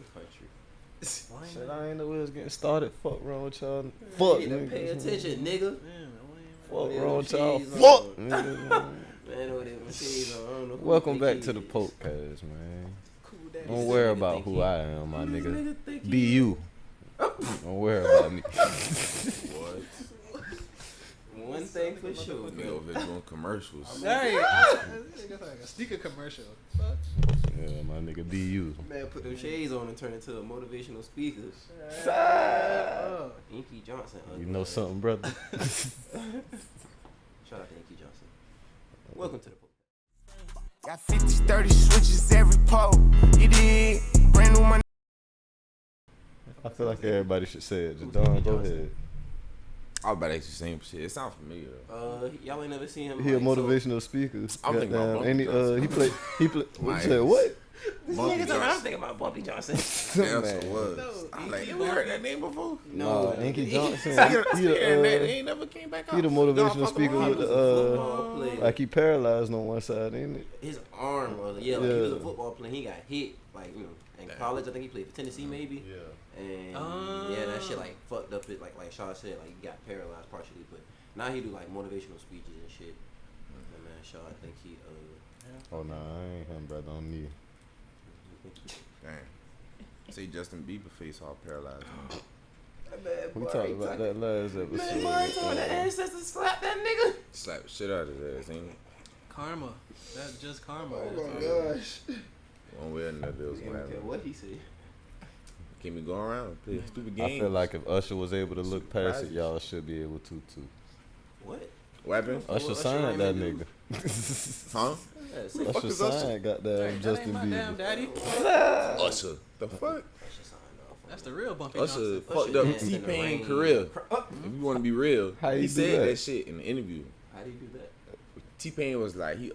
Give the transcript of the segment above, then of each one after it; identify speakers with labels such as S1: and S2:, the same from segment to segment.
S1: country.
S2: Shit, I ain't know we was getting started. Fuck wrong with y'all. Fuck,
S1: you
S2: nigga.
S1: pay attention, nigga.
S2: Fuck wrong with y'all. Fuck, nigga.
S1: Man, over there with shades on. I don't know who
S2: Welcome
S1: think
S2: back
S1: he
S2: to the
S1: is.
S2: podcast, man.
S1: Cool daddy.
S2: Don't
S1: This
S2: worry
S1: nigga
S2: about
S1: think
S2: who
S1: he-
S2: I am, my
S1: This
S2: nigga.
S1: think he
S2: Be
S1: is.
S2: you. Don't worry about me.
S3: What?
S1: One thing for sure,
S3: Nigga
S1: bro.
S3: over there doing commercials.
S4: Hey, it's like a sneaker commercial. Fuck.
S2: Yeah, my nigga, be you.
S1: Man, put them shades on and turn into a motivational speaker.
S4: Oh.
S1: Inky Johnson.
S2: You know something, brother?
S1: Shout out to Inky Johnson. Welcome to the podcast.
S5: Got 50, 30 switches every pole. You did. Brand new money.
S2: I feel like everybody should say it. Just Don, go ahead.
S3: I was about to ask you the same shit. It sounds familiar.
S1: Y'all ain't never seen him.
S2: He a
S1: like, so-
S2: motivational speaker.
S3: I'm thinking about
S2: Goddamn, and he
S3: Bumpy
S2: he play. What
S3: My
S2: you said? What?
S3: Bumpy
S1: Niggas around
S3: Johnson.
S1: thinking about Bumpy Johnson.
S3: That's
S2: Man.
S3: what it was.
S4: No,
S3: I'm like,
S4: Inky
S3: you heard that name before?
S2: No, Inky Johnson.
S3: Speaking
S2: He
S3: of that, they
S2: the
S3: ain't never came back out.
S2: he the motivational
S3: Y'all fuck
S2: speaker
S3: around.
S2: with the
S1: Football player.
S2: like he paralyzed on one side, ain't it?
S1: His arm was like he was a
S2: Yeah.
S1: football player. He got hit like in college. I think he played for Tennessee maybe.
S2: Yeah.
S1: And yeah, that shit like fucked up. It like Shaw said, like he got paralyzed partially, but now he do like motivational speeches and shit. And man, Shaw, I think he
S2: Oh nah, I ain't him, brother. On me.
S3: Damn. Say Justin Bieber face all paralyzed.
S2: We talked about that last
S1: Man,
S2: episode.
S1: Murray told the ancestors slap that nigga.
S3: Slap the shit out of his ass, ain't it?
S4: Karma. That's just karma.
S1: gosh.
S3: One way or another, it was
S1: I
S3: gonna
S1: don't care
S3: happen.
S1: what he said.
S3: Keep me going around, play stupid
S2: I
S3: games.
S2: feel like if Usher was able to look past it,
S3: Surprises.
S2: y'all should be able to too.
S1: What?
S3: Weapon?
S2: Usher
S1: Usher
S2: signed
S1: ain't
S2: that
S1: do?
S2: nigga.
S3: Huh?
S1: Yeah,
S3: Who the fuck
S2: Usher
S3: is Usher?
S2: signed goddamn
S4: That ain't
S2: Justin
S4: my damn
S2: Bieber.
S4: daddy.
S3: Usher. The fuck?
S1: Usher signed off on
S4: That's
S1: it.
S4: the real Bumpy
S3: Usher
S4: Johnson.
S3: fucked up
S1: danced in the
S3: T-Pain
S1: rain.
S3: career. If you want to be real,
S2: How
S3: he
S2: you do
S3: said
S2: that?
S3: that shit in the interview.
S1: How do you do that?
S3: T-Pain was like, he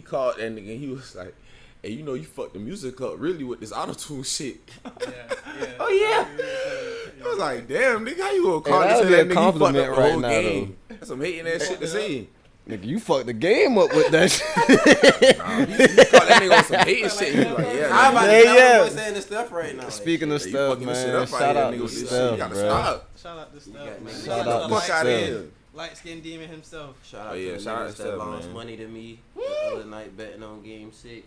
S3: called that nigga and he was like, hey, you know you fucked the music up really with this auto-tune shit.
S4: Yeah.
S1: Oh yeah.
S3: I was like, damn, nigga, how you gonna call
S2: Hey,
S3: this
S2: that'd
S3: that
S2: be a
S3: nigga you fucked
S2: compliment
S3: up the
S2: right
S3: whole
S2: now,
S3: game? That's some hating ass shit to say.
S2: Nigga, you fucked the game up with that shit.
S3: Nah, he called that nigga on some hating shit. He was like, yeah,
S1: I'm about
S3: nigga,
S1: to
S2: Yeah,
S1: tell
S2: yeah.
S1: you saying this stuff right now.
S2: Speaking of
S3: you
S2: stuff,
S3: fucking this shit
S2: man,
S3: up
S2: shout
S3: here,
S2: out
S3: nigga,
S2: to
S3: with this shit.
S2: Steph,
S3: You gotta
S2: bro.
S3: stop.
S4: Shout out to Steph,
S1: got
S4: man.
S1: niggas-
S2: Shout out to
S3: Fuck out of
S2: Steph.
S3: here.
S4: Light skinned demon himself.
S1: Shout out
S3: Oh, yeah,
S1: to the
S3: shout out
S1: niggas
S3: to
S1: that
S3: Steph,
S1: lost
S3: man.
S1: money to me the other night betting on Game 6.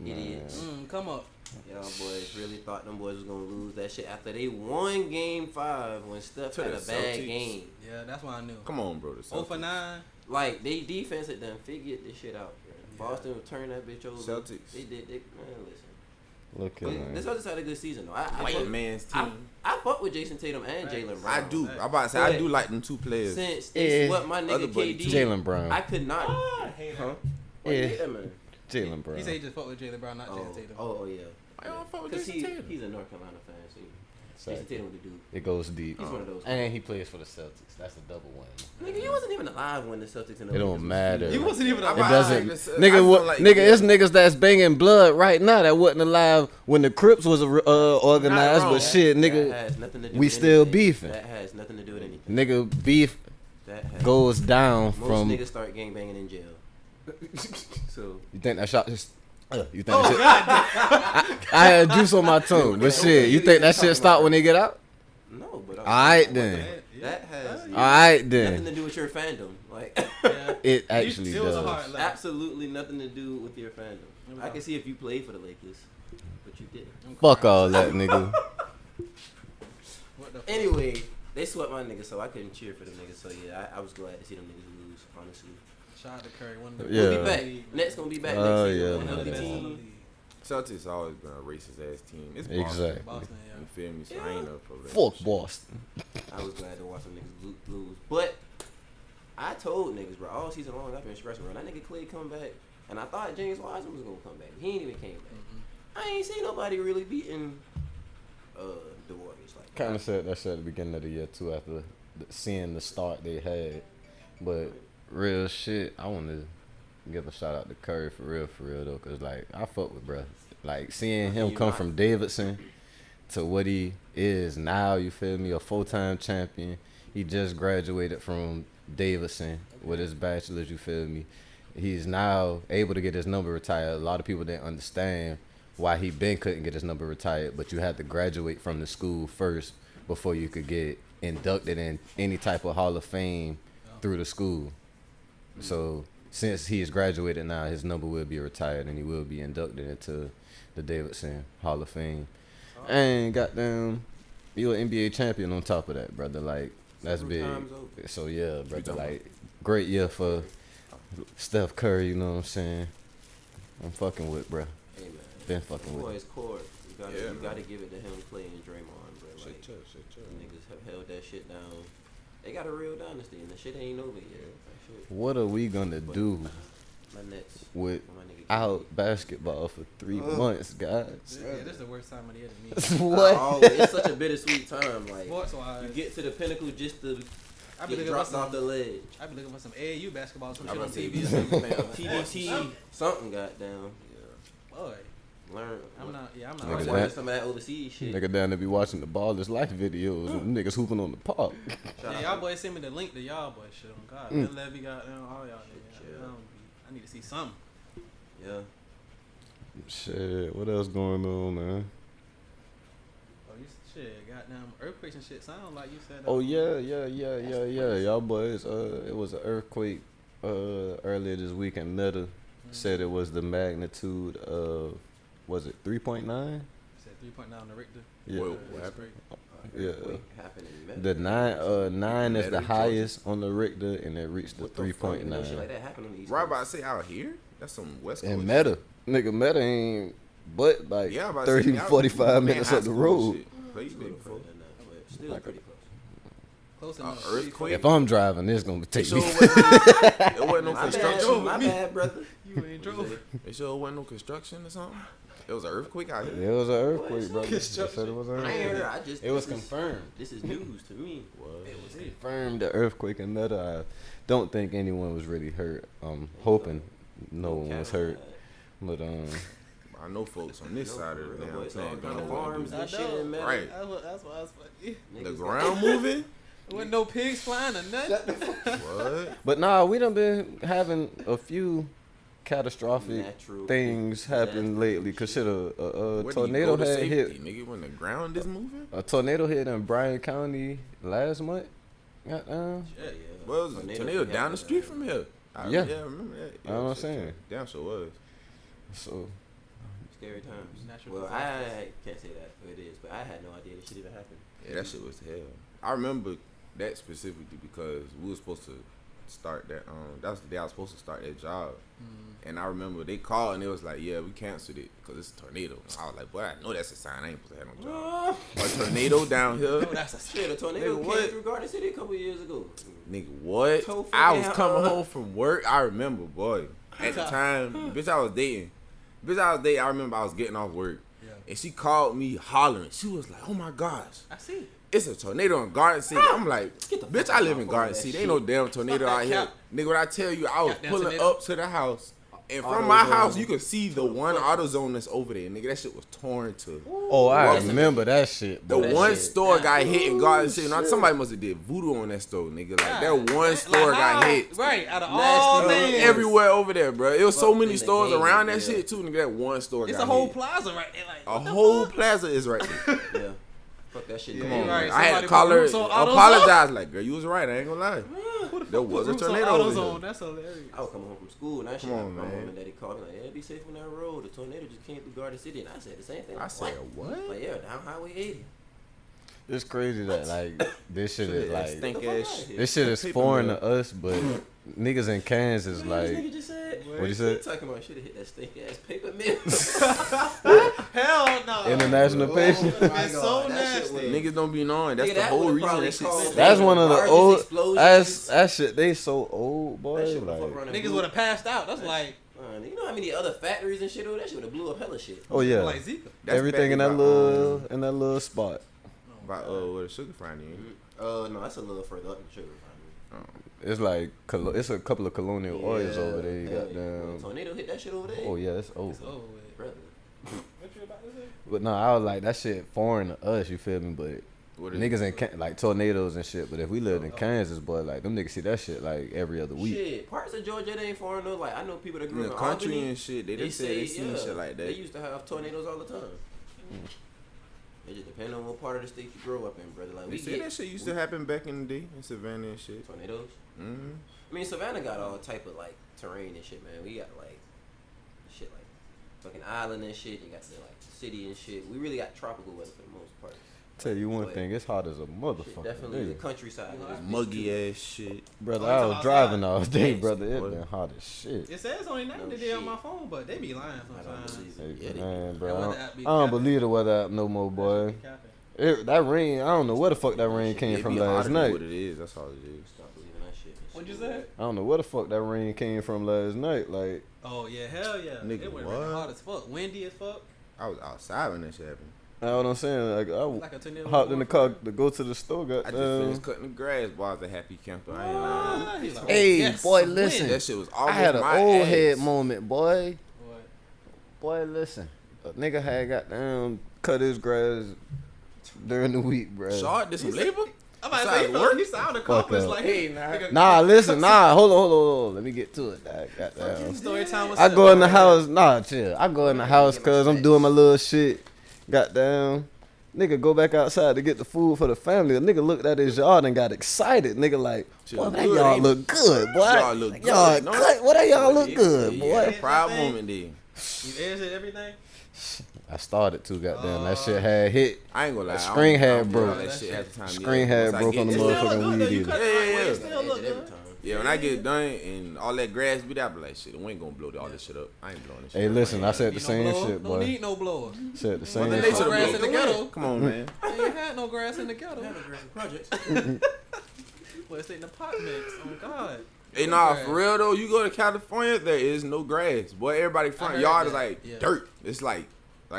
S1: Idiots.
S4: Come up.
S1: Y'all boys really thought them boys was gonna lose that shit after they won Game 5 when Steph
S3: To
S1: had
S3: the
S1: a bad
S3: Celtics.
S1: game.
S4: Yeah, that's what I knew.
S3: Come on, bro.
S4: 0 for 9.
S1: Like they defense had done figured this shit out. Bro. Boston turned that bitch over.
S3: Celtics.
S1: They did. Man, listen.
S2: Look at
S1: But
S2: him.
S1: this Celtics had a good season though. I
S3: White
S1: fuck-
S3: man's
S1: I,
S3: team.
S1: I fuck with Jason Tatum and
S4: Right.
S1: Jalen Brown.
S3: I do. I'm about to say, I
S1: But
S3: do like them two players.
S1: Since they
S2: Yeah.
S1: swept my
S3: Other
S1: nigga
S3: buddy
S1: KD,
S2: Jalen Brown.
S1: I could not.
S4: I hate
S1: Huh?
S4: him.
S1: Why you
S2: Yeah.
S1: hate that man?
S2: Jalen Brown.
S4: He said he just fucked with Jalen Brown, not
S1: Oh,
S4: Jason Tatum.
S1: oh yeah.
S3: Why y'all fuck with
S1: Because
S3: Jason Tatum?
S1: he's a North Carolina fan, so Jason
S2: Exactly.
S1: Tatum was the dude.
S2: It goes deep.
S1: He's one of those.
S2: And he plays for the Celtics. That's a double win.
S1: Nigga, you wasn't even alive when the Celtics and the
S2: It don't
S1: Lakers was
S2: matter.
S1: feuding.
S4: He wasn't even
S3: I'm
S2: It
S4: alive.
S2: doesn't,
S3: I just
S2: nigga. What,
S3: feel like-
S2: nigga? It's niggas that's banging blood right now that wasn't alive when the Crips was organized.
S3: wrong.
S2: But shit,
S1: That
S2: nigga,
S1: has nothing to do
S2: we
S1: with
S2: still
S1: anything.
S2: beefing.
S1: That has nothing to do with anything.
S2: nigga, beef
S1: That has
S2: goes down
S1: most
S2: from.
S1: niggas start gang banging in jail. So
S2: You think that shot just? You think that shit? I had juice on my tongue, but shit, you think that shit stop when they get out?
S1: no, but
S2: All right then.
S1: that has
S2: All right
S1: nothing
S2: then.
S1: to do with your fandom. Like
S4: Yeah.
S2: It actually
S4: It was a
S2: does.
S4: hard look.
S1: absolutely nothing to do with your fandom. I can see if you played for the Lakers, but you didn't.
S4: I'm
S2: Fuck
S4: crying.
S2: all that, nigga.
S4: What the fuck?
S1: Anyway, they swept my niggas, so I couldn't cheer for them niggas. So yeah, I was glad to see them niggas lose. Honestly,
S4: Shout out to Curry. One of the
S2: Yeah.
S1: we'll be back. Nets gonna be back
S2: Oh,
S1: next season.
S2: yeah,
S1: One
S2: man.
S1: of the
S4: best in the
S1: team.
S4: league.
S3: Celtics always been a racist ass team. It's Boston.
S2: Exactly.
S4: Boston, yeah.
S3: You feel me? So I ain't up for that.
S2: Fuck
S3: shit.
S2: Boston.
S1: I was glad to watch them niggas lose. But I told niggas, bro, all season long I've been stressing, bro. That nigga Clay come back, and I thought James Wiseman was gonna come back. He ain't even came back. I ain't seen nobody really beating the Warriors like
S2: Kind of said that shit at the beginning of the year too, after seeing the start they had. But real shit, I want to give a shout out to Curry for real though, cause like I fuck with bruh. Like seeing him
S1: You
S2: come
S1: not.
S2: from Davidson to what he is now, you feel me? A full-time champion. He just graduated from Davidson with his bachelor's, you feel me? He's now able to get his number retired. A lot of people didn't understand why he been couldn't get his number retired, but you had to graduate from the school first before you could get inducted in any type of Hall of Fame through the school. So since he is graduated now, his number will be retired and he will be inducted into the Davidson Hall of Fame. And goddamn, you an NBA champion on top of that, brother. Like, that's big. So yeah, brother, like, great year for Steph Curry, you know what I'm saying? I'm fucking with, bro.
S1: Hey, man.
S2: Been fucking with.
S1: Boys court. You gotta give it to him, Clay and Draymond, bro. Like, niggas have held that shit down. They got a real dynasty, and the shit ain't over yet. Shit.
S2: What are we gonna do
S1: My Nets.
S2: with
S1: My nigga
S2: out basketball for 3 months, guys?
S4: Yeah, this is the worst time of the year to me.
S2: What?
S1: It's such a bittersweet time. Like,
S4: Sports-wise.
S1: you get to the pinnacle just to
S4: I be
S1: get
S4: looking for
S1: dropped off the ledge.
S4: I be looking for some AAU basketball, some
S1: I'm
S4: shit on
S1: about to say,
S4: TV.
S1: TBT, something got down.
S4: Boy,
S1: Learn.
S4: I'm not.
S1: I'm
S2: Nigga,
S1: watching
S2: that-
S1: some of that overseas shit.
S2: Nigga down there be watching the Ballers Life videos and niggas hooping on the park.
S4: yeah, y'all boys send me the link to y'all boys shit on God. Bill Levy got all y'all niggas. I need to see something.
S1: Yeah.
S2: Shit, what else going on, man?
S4: Oh, you shit, goddamn earthquakes and shit. Sound like you said.
S2: Oh yeah. Y'all boys, it was an earthquake earlier this week in Meta. Said it was the magnitude of, was it 3.9?
S4: Said 3.9 on the Richter.
S2: Yeah.
S3: What happened?
S2: Yeah.
S1: Happened in
S2: The nine is the
S3: Meta,
S2: highest on the Richter, and it reached the
S1: What the fuck? You know shit
S2: 3.9.
S1: like that happened on the East
S3: Right
S1: Coast.
S3: about to say out here? That's some West Coast.
S2: And Meta, nigga, Meta ain't but like
S3: Yeah, I'm about to say,
S2: 30,
S3: y'all
S2: 45
S3: be
S2: minutes
S3: high
S2: up the
S3: school
S2: road.
S3: shit. Played
S1: Still
S3: it before.
S1: further than that, but still pretty close.
S4: Close enough.
S3: Earthquake.
S2: If I'm driving, it's gonna take
S3: Sure
S2: me.
S3: it wasn't no
S1: My
S3: construction.
S1: bad, my bad, brother.
S4: You ain't drove.
S3: They sure wasn't no construction or something. It was an earthquake out here.
S2: There was an earthquake, bro. They
S4: Construction.
S2: said it was an
S1: I ain't heard.
S2: earthquake.
S1: I just.
S2: It was
S1: this is-
S2: confirmed.
S1: This is news to me.
S2: It was confirmed the earthquake in Meta. I don't think anyone was really hurt. I'm hoping no one was hurt. But
S3: I know folks on this side of the damn
S1: It's all
S3: thing.
S1: kind of
S3: don't know what
S1: farms
S3: to do.
S1: and shit in Meta.
S3: Right.
S4: That's why I was funny.
S3: The
S1: Niggas
S3: ground moving?
S4: There wasn't no pigs flying or nothing.
S3: What?
S2: nah, we done been having a few catastrophic
S1: Natural
S2: things happen
S1: disasters.
S2: lately. Cause shit, a
S3: Where do you
S2: tornado
S3: go to
S2: had
S3: safety,
S2: hit.
S3: nigga, when the ground is moving?
S2: A tornado hit in Bryan County last month. Goddamn.
S1: Yeah, yeah.
S3: Well, it was a tornado down the street from here.
S2: Yeah.
S3: I remember that.
S2: I know what I'm
S3: shit,
S2: saying.
S3: Damn sure was.
S2: So
S1: Scary times.
S4: Natural
S1: Well,
S4: disasters.
S1: I can't say that who it is, but I had no idea this shit even happened.
S3: Yeah, that shit was hell. I remember that specifically because we were supposed to start that. That was the day I was supposed to start that job. And I remember they called and it was like, yeah, we canceled it because it's a tornado. I was like, boy, I know that's a sign. I ain't supposed to have no job. A tornado down here.
S4: Oh, that's a
S1: Shit, a tornado
S3: Nigga,
S1: came
S3: what?
S1: through Garden City a couple years ago.
S3: Nigga, what?
S1: So
S3: I was
S1: fucking
S3: coming
S1: hell.
S3: home from work. I remember, boy. At the time, bitch, I was dating. I remember I was getting off work.
S4: Yeah.
S3: And she called me hollering. She was like, oh my gosh.
S4: I see.
S3: It's a tornado in Garden City. I'm like,
S1: Get the
S3: bitch,
S1: fuck
S3: I live
S1: off
S3: in
S1: all
S3: Garden
S1: that
S3: City. Ain't no
S1: shit.
S3: damn tornado
S4: Stop
S3: out
S4: that
S3: here.
S4: cap.
S3: Nigga, when I tell you, I was
S4: Goddamn
S3: pulling
S4: tornado.
S3: up to the house. And from
S1: AutoZone.
S3: my house, you could see the one AutoZone that's over there. Nigga, that shit was torn to.
S2: oh, I
S3: What?
S2: remember that shit.
S3: The
S2: Boy.
S1: that
S3: one
S1: shit.
S3: store got hit in Garden City. Now, somebody must have did voodoo on that store, nigga. Like, that one store
S4: Like,
S3: got
S4: how?
S3: hit.
S4: Right, out of
S1: Nasty
S4: all
S1: mother-
S4: things.
S3: Everywhere over there, bro. It was so
S1: Fuck
S3: many
S1: in the
S3: stores
S1: game,
S3: around that
S1: yeah.
S3: shit, too, nigga. That one store
S4: It's
S3: got
S4: a whole
S3: hit.
S4: plaza right there. Like,
S3: A
S4: what the
S3: whole
S4: fuck?
S3: plaza is right there.
S1: Yeah. Fuck that shit.
S3: Come
S1: down.
S3: on,
S4: Right,
S3: man. I had
S4: somebody
S3: to call
S4: put
S3: her,
S4: roots on AutoZone.
S3: apologize. Like, girl, you was right. I ain't gonna lie.
S4: Who the
S3: There
S4: fuck
S3: was
S4: put
S3: a
S4: roots on
S3: tornado over
S4: AutoZone?
S3: here.
S4: That's hilarious.
S1: I was coming home from school and that shit
S3: Come on,
S1: happened. My
S3: man.
S1: mom and daddy called me like, yeah, be safe on that road. The tornado just came through Garden City. And I said the same thing.
S3: I said, what?
S1: Like, yeah, down Highway 80.
S2: It's crazy that like this shit is like
S3: Stink
S1: Get the
S3: ass
S1: fuck
S3: shit.
S1: outta here.
S2: this shit is
S3: Paper
S2: foreign
S3: mill.
S2: to us, but niggas in Kansas
S1: This
S2: like
S1: nigga just said.
S2: what you said?
S1: Talking about should have hit that stink ass paper mill.
S4: Hell no.
S2: International patient.
S4: It's so
S1: That shit
S4: nasty.
S1: was-
S3: Niggas don't be knowing. That's
S1: Nigga,
S3: the
S1: that
S3: whole
S1: would've
S3: reason
S1: probably
S3: that shit
S1: caused
S3: stink.
S2: That's one of the
S1: Largest
S2: old.
S1: explosions.
S2: That shit. They so old, boy.
S1: That shit would've fucked
S2: Like,
S1: around and
S4: Niggas
S1: blew-
S4: would have passed out. That's like
S1: You know how many other factories and shit over that shit would have blew up hella shit.
S2: oh yeah,
S4: like Zika.
S3: That's
S2: everything in
S3: back
S2: that little spot.
S3: By where the sugar refinery.
S1: No, that's a little further up in Sugar Refinery.
S2: It's like it's a couple of colonial oils over there. You
S1: hell
S2: got
S1: yeah.
S2: them.
S1: Tornado hit that shit over there.
S2: Oh yeah, it's over.
S4: It's over with.
S1: Brother.
S4: What you about to say?
S2: But no, I was like that shit foreign to us. You feel me? But niggas in like tornadoes and shit. But if we lived in Kansas, boy, like them niggas see that shit like every other week.
S1: Shit, parts of Georgia they ain't foreign though. Like I know people that grew
S3: in
S1: up
S3: the
S1: in
S3: country
S1: Albany,
S3: and shit. They just say they seen shit like that.
S1: They used to have tornadoes all the time. It just depends on what part of the state you grow up in, brother. Like
S3: They say that shit used to happen back in the day in Savannah and shit.
S1: Tornadoes.
S3: Mm-hmm.
S1: I mean, Savannah got all type of like terrain and shit, man. We got like shit like fucking island and shit. You got the like city and shit. We really got tropical weather for the most part.
S2: Tell you one
S1: But
S2: thing, it's hot as a motherfucker.
S1: shit, definitely the countryside.
S3: It's muggy ass shit.
S2: Brother,
S4: Oh,
S2: I
S4: you
S2: was
S4: talking
S2: driving
S4: outside?
S2: all day,
S1: Yes.
S2: brother. It
S3: What?
S2: been hot as shit.
S4: It says only 90
S1: No
S4: today on
S1: shit.
S4: my phone, but they be lying
S1: I don't
S4: sometimes.
S1: believe
S2: Hey,
S1: it.
S2: man, bro,
S4: That
S2: I
S4: weather
S2: don't,
S4: app be
S2: I don't
S4: capping.
S2: believe the weather app no more, boy. That rain, I don't know where the fuck that rain came
S3: It
S2: from
S3: be
S2: last
S3: hotter than
S2: night.
S3: What it is, that's all it is.
S1: Stop believing that shit. That
S4: What'd you
S1: shit
S4: say?
S1: weird.
S2: I don't know where the fuck that rain came from last night. Like,
S4: Oh yeah, hell yeah.
S3: Nigga,
S4: It went
S3: what?
S4: hot as fuck, windy as fuck.
S3: I was outside when that shit happened.
S2: you know what I'm saying? Like, I
S4: Like a tornado.
S2: hopped in the car to go to the store.
S3: I just finished cutting the grass, boy. I was a happy camper. I ain't lying.
S4: He's like,
S2: Hey,
S4: yes,
S2: boy,
S4: win.
S2: listen.
S3: That shit was
S2: I
S3: almost
S2: had an
S3: my
S2: old
S3: ass.
S2: head moment, boy.
S4: What?
S2: Boy, listen. A nigga had got cut his grass during the week, bro.
S3: Shard did some labor?
S4: I'm about to
S3: Besides
S4: say, you
S3: work?
S4: felt- you sound accomplished.
S2: up.
S4: Like, hey, nigga,
S2: Nah, listen, hold on. Let me get to it. Goddamn.
S4: story time was
S2: I
S4: set.
S2: go in the house, chill. I go in the house cause I'm doing my little shit. Goddamn. Nigga go back outside to get the food for the family. A nigga looked at his yard and got excited. Nigga like,
S3: Shit
S2: boy,
S3: look
S2: that
S3: good,
S2: yard
S3: ain't
S2: look good, boy.
S3: Y'all look good,
S2: Y'all
S3: no?
S2: cut. What that y'all look good,
S3: Yeah,
S2: boy?
S3: proud moment then.
S4: You edited everything?
S2: I started to, goddamn. That shit had hit.
S3: I ain't gonna lie.
S2: The screen had
S3: I don't do all
S2: broke.
S3: That shit half the time.
S2: Screen had
S3: Once I
S2: broke
S3: get
S2: on the
S3: it-
S4: It still
S2: motherfucking
S4: look good, though.
S2: weed
S4: You
S2: eater.
S4: cut
S3: Yeah,
S4: the right
S3: yeah,
S4: way,
S3: yeah.
S4: it still look
S1: Every
S4: good.
S1: time.
S3: Yeah, when I get done and all that grass be there, I be like, shit, we ain't gonna blow all this shit up. I ain't blowing this shit
S2: Hey,
S3: up.
S2: listen, I said the
S4: Need no
S2: same
S4: blower?
S2: shit,
S4: No
S2: boy.
S4: need no blower.
S2: Said the same
S3: Mother
S4: They
S3: Nature
S2: shit.
S3: to
S4: grass
S3: blow.
S4: in the ghetto.
S3: Come on, man.
S4: They ain't had no grass in the ghetto.
S1: Projects.
S4: Well, it's in the pot mix. Oh God.
S3: Hey, nah, for real though, you go to California, there is no grass. Boy, everybody front
S4: heard
S3: yard is
S4: that,
S3: like
S4: yeah.
S3: dirt. It's like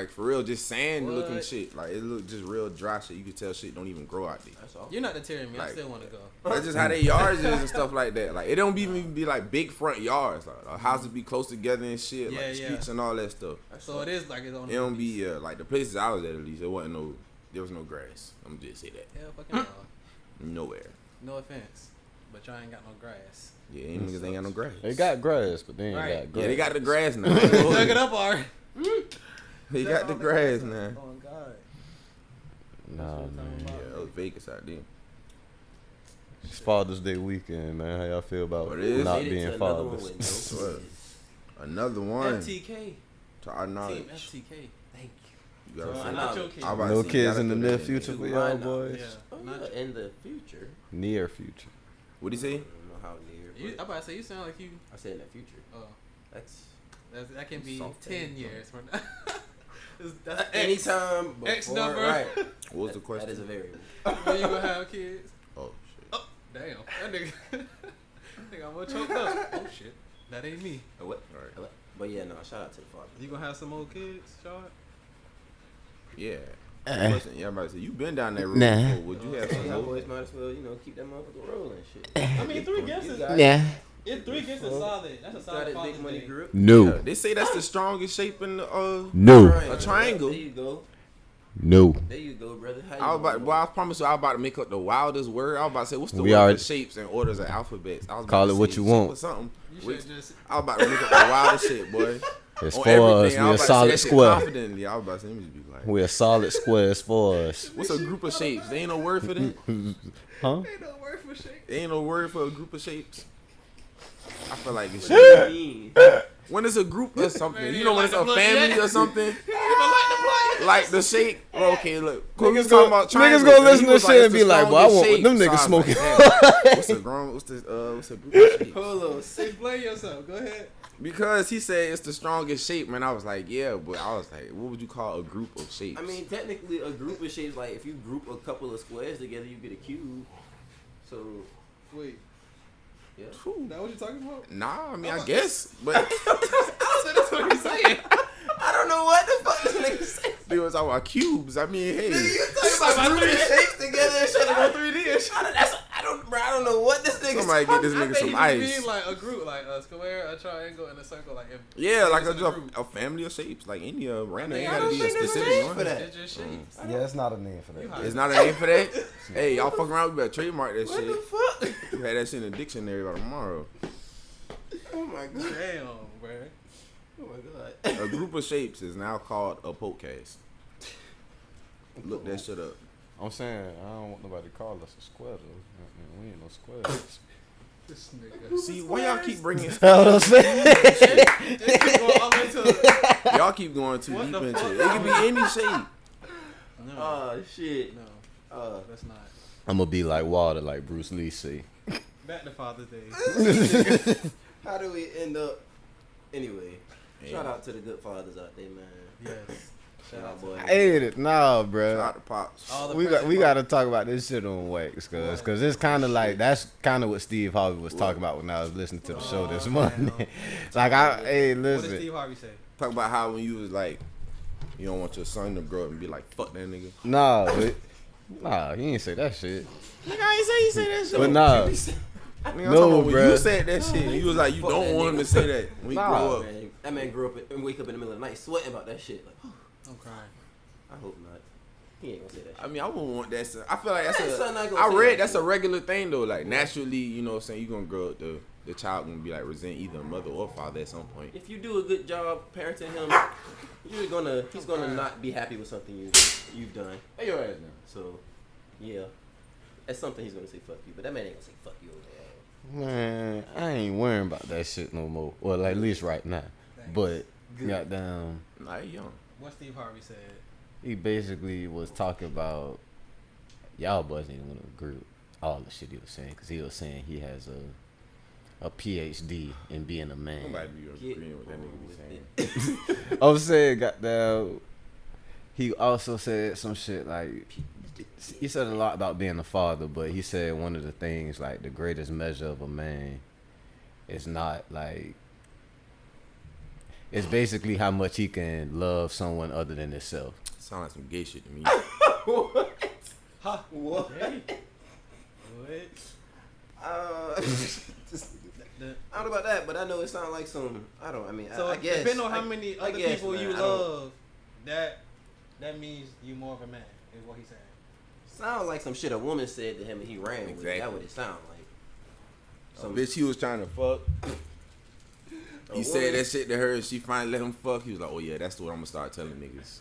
S3: for real, just sand
S4: What?
S3: looking shit. Like it look just real dry shit. You can tell shit don't even grow out there.
S1: That's all.
S4: You're not deterring me. I
S3: Like-
S4: still want to go.
S3: That's just how their yards is and stuff like that. Like it don't even be like big front yards. Like the houses be close together and shit.
S4: Yeah,
S3: like the
S4: yeah.
S3: streets and all that stuff.
S4: So it is like it's on.
S3: It don't be like the places I was at least. There was no grass. I'm just say that
S4: Hell, fucking no.
S3: nowhere.
S4: No offense, but y'all ain't got no grass.
S3: Yeah, ain't niggas ain't got no grass.
S2: They got grass, but they ain't
S4: Right.
S2: got grass.
S3: Yeah, they got the grass now.
S4: Dug it up, already.
S3: They got the grass now.
S4: Oh God.
S2: Nah, man.
S3: Yeah, it was Vegas out there.
S2: It's Father's Day weekend, man. How y'all feel about
S3: What it is?
S2: not
S1: Made it
S2: being
S1: to another one
S2: fathers?
S1: with no
S3: What?
S1: kids.
S3: Another one
S4: FTK.
S3: to our knowledge.
S4: Team FTK.
S1: Thank
S3: You gotta
S4: So
S3: say
S4: not
S3: that.
S4: your kid.
S3: I was about
S2: No
S3: to say,
S2: kids
S3: gotta
S2: in the
S3: throw
S2: near
S3: that in
S2: future
S3: there.
S2: for
S1: To
S2: y'all
S1: my
S2: boys.
S4: Yeah.
S1: Oh,
S4: Not
S1: yeah, in the future.
S2: Near future.
S3: What'd he
S1: I
S3: say?
S1: don't know how near.
S4: You,
S1: but
S4: I'm about to say you sound like you.
S1: I said in the future.
S4: Oh,
S1: That's
S4: that can be
S1: Soft
S4: 10
S1: thing.
S4: years from now. That's X.
S1: anytime before,
S4: X number.
S1: Right.
S3: What was the
S1: That
S3: question?
S1: is a variable.
S4: When you gonna have kids?
S3: Oh shit.
S4: Oh, damn. That nigga. I think I'm gonna choke up. Oh shit. That ain't me.
S1: What?
S3: Alright.
S1: What? But yeah, no. Shout out to the father.
S4: You gonna have some old kids, Shard?
S3: Yeah. Listen, yeah, I'm about to say you been down that road
S2: Nah.
S3: before. Would you have
S1: Hey,
S3: some
S1: y'all
S3: more?
S1: boys might as well, keep that motherfucker rolling. Shit.
S4: I mean, 3 gifts
S1: You
S4: is.
S1: got it.
S2: Yeah.
S4: It's 3 gifts is solid. That's a
S1: Got
S4: solid
S1: it,
S4: Father's
S1: big money
S4: Day.
S1: group.
S2: No.
S3: Yeah, they say that's the strongest shape in the
S2: No.
S3: A triangle.
S1: There you go.
S2: No.
S1: There you go, brother. How you
S3: I was about,
S1: doing?
S3: well, I promise you, I was about to make up the wildest word. I was about to say, what's the
S2: We
S3: word
S2: already-
S3: for shapes and orders of alphabets? I was
S2: Call
S3: about to
S2: it what
S3: say
S2: you
S3: shape
S2: want.
S3: or something.
S4: You
S3: Wait,
S4: should just.
S3: I was about to make up the wildest shit, boy.
S2: It's
S3: On
S2: for us.
S3: everything. I
S2: We a
S3: was about to say
S2: solid
S3: that shit
S2: square.
S3: confidently. I was about to say, let me just be like,
S2: We a solid square. It's for us.
S3: what's a group of shapes? There ain't no word for that.
S2: Huh?
S4: Ain't no word for shape.
S3: There ain't no word for a group of shapes. I feel like it's
S1: What do you mean?
S3: when it's a group or something.
S4: Man,
S3: You
S4: you
S3: know when
S4: like
S3: it's
S4: the
S3: a
S4: blood
S3: family
S4: yet?
S3: or something.
S4: Even like the blood.
S3: Like the shape. Well, okay, look. Niggas
S2: Niggas gonna listen to shit and be like, "Boy, I want what them niggas smoking."
S3: What's the group of shapes?
S1: Hold on.
S4: Explain yourself. Go ahead.
S3: Because he said it's the strongest shape, man. I was like, yeah, but I was like, what would you call a group of shapes?
S1: I mean, technically, a group of shapes, like, if you group a couple of squares together, you get a cube. So,
S4: Wait.
S1: yeah.
S3: Phew.
S4: That what you talking about?
S3: Nah, I mean, I guess, but
S4: That's what he's saying.
S1: I don't know what the fuck this nigga saying.
S3: they was talking about cubes. I mean, hey,
S1: You talking about 3 shapes together and shit. Go 3D and shit. I I don't know what this nigga.
S3: Somebody get this
S4: I
S3: nigga
S4: think
S3: some
S4: he
S3: ice.
S4: just mean like a group, like a square, a triangle, and a circle. Like if
S3: Yeah, like
S4: it's in group.
S3: a family of shapes, like any random. Ain't
S1: I
S3: gotta
S1: don't
S3: be a
S1: think there's a
S3: specific
S1: name
S3: one.
S1: for that.
S4: It's just shapes.
S2: Yeah, it's not a name for
S4: You
S2: that.
S4: hot.
S3: It's not a name for that. Hey, y'all fucking around. We better trademark that
S1: What
S3: shit.
S1: the fuck?
S3: You had that shit in the dictionary by tomorrow.
S1: Oh my god.
S4: Damn, bro.
S1: Oh my god.
S3: A group of shapes is now called a podcast. Look that shit up.
S2: I'm saying I don't want nobody to call us a square though. We ain't no squares.
S4: This nigga.
S3: See, why y'all keep bringing?
S2: That's what I'm saying.
S4: It keep going all the way to
S3: Y'all keep going too
S4: What
S3: deep
S4: the
S3: into
S4: fuck?
S3: it. It can be any shape.
S4: no,
S1: Oh shit.
S4: no, that's not.
S2: I'm gonna be like water, like Bruce Lee say.
S4: Back to Father's Day.
S1: How do we end up? Anyway,
S3: Yeah.
S1: shout out to the good fathers out there, man.
S4: Yes. Shout out to
S1: boy.
S2: I hate it, nah,
S3: Shout
S2: bro.
S3: out to Pops.
S4: all the
S2: We
S4: present
S2: got to talk about this shit on wax, cause it's kind of like that's kind of what Steve Harvey was talking about when I was listening to the show this
S4: Oh,
S2: morning.
S4: damn.
S2: Like hey,
S4: What did
S2: listen,
S4: Steve Harvey say?
S3: Talk about how when you was like, you don't want your son to grow up and be like, fuck that nigga.
S2: nah, he ain't say that shit.
S3: Nigga, I ain't say you say that shit.
S2: But nah,
S3: Nigga, I'm
S2: No,
S3: talking about when
S2: bruh.
S3: you said that shit, you was like, you
S1: Fuck
S3: don't
S1: that
S3: want him
S1: nigga.
S3: to say that when he
S2: Nah.
S3: grow up.
S1: Man, that man grew up and wake up in the middle of the night sweating about that shit. Like,
S4: I'm crying.
S1: I hope not. He ain't gonna say that shit.
S3: I mean, I wouldn't want that. Son. I feel like that's
S1: That son not gonna
S3: I
S1: say
S3: read
S1: that
S3: that's a
S1: shit.
S3: regular thing though. Like naturally, you know what I'm saying, you gonna grow up, the child gonna be like resent either mother or father at some point.
S1: If you do a good job parenting him, he's gonna not be happy with something you've done.
S2: hey your ass down.
S1: So, yeah, that's something he's gonna say fuck you. But that man ain't gonna say fuck you over there.
S2: Man, I ain't worrying about that shit no more. Well, at least right now.
S4: Thanks.
S2: But
S1: Good.
S2: goddamn,
S3: Nah, he young.
S4: What Steve Harvey said.
S2: he basically was talking about y'all boys didn't want to agree with all the shit he was saying, because he was saying he has a PhD in being a man.
S3: Nobody be
S1: Get
S3: agreeing with that
S1: on
S3: nigga
S1: with
S3: be saying.
S1: it.
S2: I'm saying, goddamn, he also said some shit like, he said a lot about being a father, but he said one of the things, like, the greatest measure of a man is not, like, it's basically how much he can love someone other than himself.
S3: Sound like some gay shit to me.
S1: What?
S4: Huh?
S1: What?
S4: Hey. What? The-
S1: I don't know about that, but I know it sounds like some. I mean,
S4: So
S1: I guess.
S4: depending on how
S1: I-
S4: many
S1: I
S4: other
S1: guess,
S4: people
S1: man,
S4: you
S1: I don't-
S4: love, that means you more of a man. Is what he's saying.
S1: Sound like some shit a woman said to him and he ran with it.
S3: Exactly.
S1: That what it sound like.
S3: Some bitch he was trying to fuck. He said that shit to her and she finally let him fuck. He was like, oh yeah, that's what I'm gonna start telling niggas.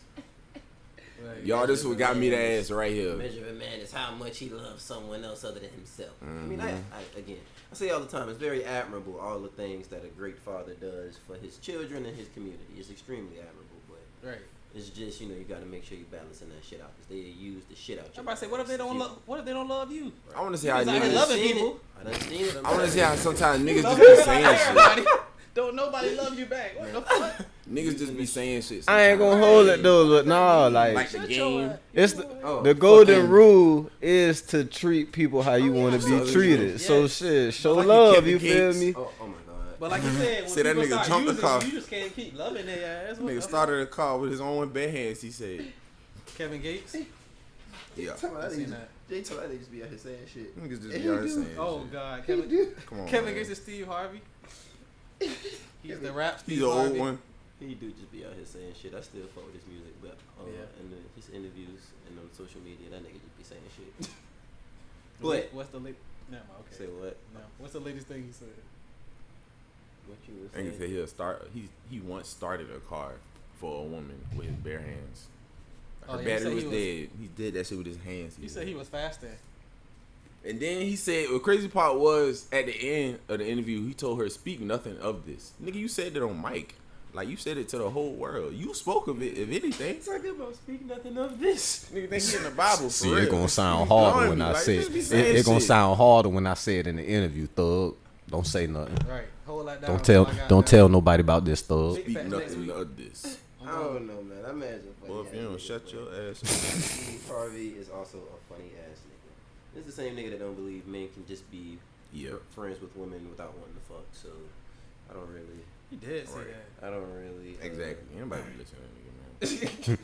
S4: Like,
S3: Y'all, this what got me the ass right
S1: The
S3: here.
S1: measure of a man is how much he loves someone else other than himself. I mean,
S3: Mm-hmm.
S1: I say all the time, it's very admirable all the things that a great father does for his children and his community. It's extremely admirable, but
S4: Right.
S1: it's just, you know, you got to make sure you're balancing that shit out because they use the shit out.
S4: I'm about to say, what if they don't love? What if they don't love you?
S3: I wanna see how
S4: He's out here
S3: niggas.
S4: loving
S1: seen
S4: people.
S1: it. I done seen it.
S3: I wanna see how sometimes niggas
S4: Love
S3: just be saying
S4: everybody.
S3: shit.
S4: Don't nobody love you back. What the fuck?
S3: Niggas just be saying shit.
S2: I ain't gonna hold it though, but nah,
S3: Like
S2: like,
S3: the
S4: Shut your
S3: game.
S4: ass.
S2: it's the
S1: Oh,
S2: golden
S1: fucking-
S2: rule is to treat people how you want to
S3: yeah.
S2: be treated.
S4: Yes.
S2: So shit, show
S3: Like
S2: love.
S3: Kevin
S2: You feel
S3: Gates.
S2: me?
S1: Oh my god.
S4: But like you said, when
S3: See that
S4: people
S3: nigga
S4: start
S3: jump the
S4: using
S3: car.
S4: you just can't keep loving their ass. What
S3: Nigga
S4: the
S3: started a car with his own bare hands. He said,
S4: fuck? Kevin Gates.
S3: "Yeah."
S4: I seen that.
S1: Jay told that they just be out here saying shit.
S3: Niggas just be out here saying
S4: Oh
S3: shit.
S4: God, Kevin.
S3: Come on,
S4: Kevin
S3: man.
S4: Gates is Steve Harvey. He's the rap Steve
S3: He's an old
S4: Harvey.
S3: one.
S1: He do just be out here saying shit. I still fuck with his music, but
S4: Yeah.
S1: and his interviews and on social media, that nigga just be saying shit.
S4: What-
S1: But
S4: what's the late? Never mind. Okay.
S1: say what?
S4: No. What's the latest thing he said?
S1: What you was
S3: Nigga
S1: saying?
S3: said he'll start. He once started a car for a woman with his bare hands. Her
S4: Oh, yeah, he
S3: battery
S4: said
S3: was
S4: he
S3: dead. He did that shit with his hands.
S4: He said he was fasting.
S3: And then he said, the crazy part was at the end of the interview, he told her, speak nothing of this. Nigga, you said it on mic. Like, you said it to the whole world. You spoke of it, if anything.
S1: Talking about speak nothing of this.
S3: Nigga think he in the Bible for
S2: See,
S3: real.
S2: it gonna sound
S3: You
S2: harder
S3: blowing
S2: when
S3: me.
S2: I
S3: Like,
S2: say
S3: just be
S2: it.
S3: saying
S2: It gonna
S3: shit.
S2: sound harder when I say it in the interview, thug. Don't say nothing.
S4: Right. Hold that down.
S2: Don't tell.
S4: All I got
S2: Don't
S4: down.
S2: tell nobody about this, thug.
S4: Big
S3: Speak
S4: facts next
S3: nothing
S4: week.
S3: of this.
S1: I don't know, man. That man's a funny.
S3: Boy, if you
S1: ass
S3: don't
S1: nigga,
S3: shut
S1: bro.
S3: your ass up.
S1: Steve Harvey is also a funny ass nigga. It's the same nigga that don't believe men can just be
S3: Yeah.
S1: friends with women without wanting to fuck. So I don't really.
S4: He did say
S3: Right.
S4: that.
S1: I don't really.
S3: Exactly. Anybody be listening to that nigga, man.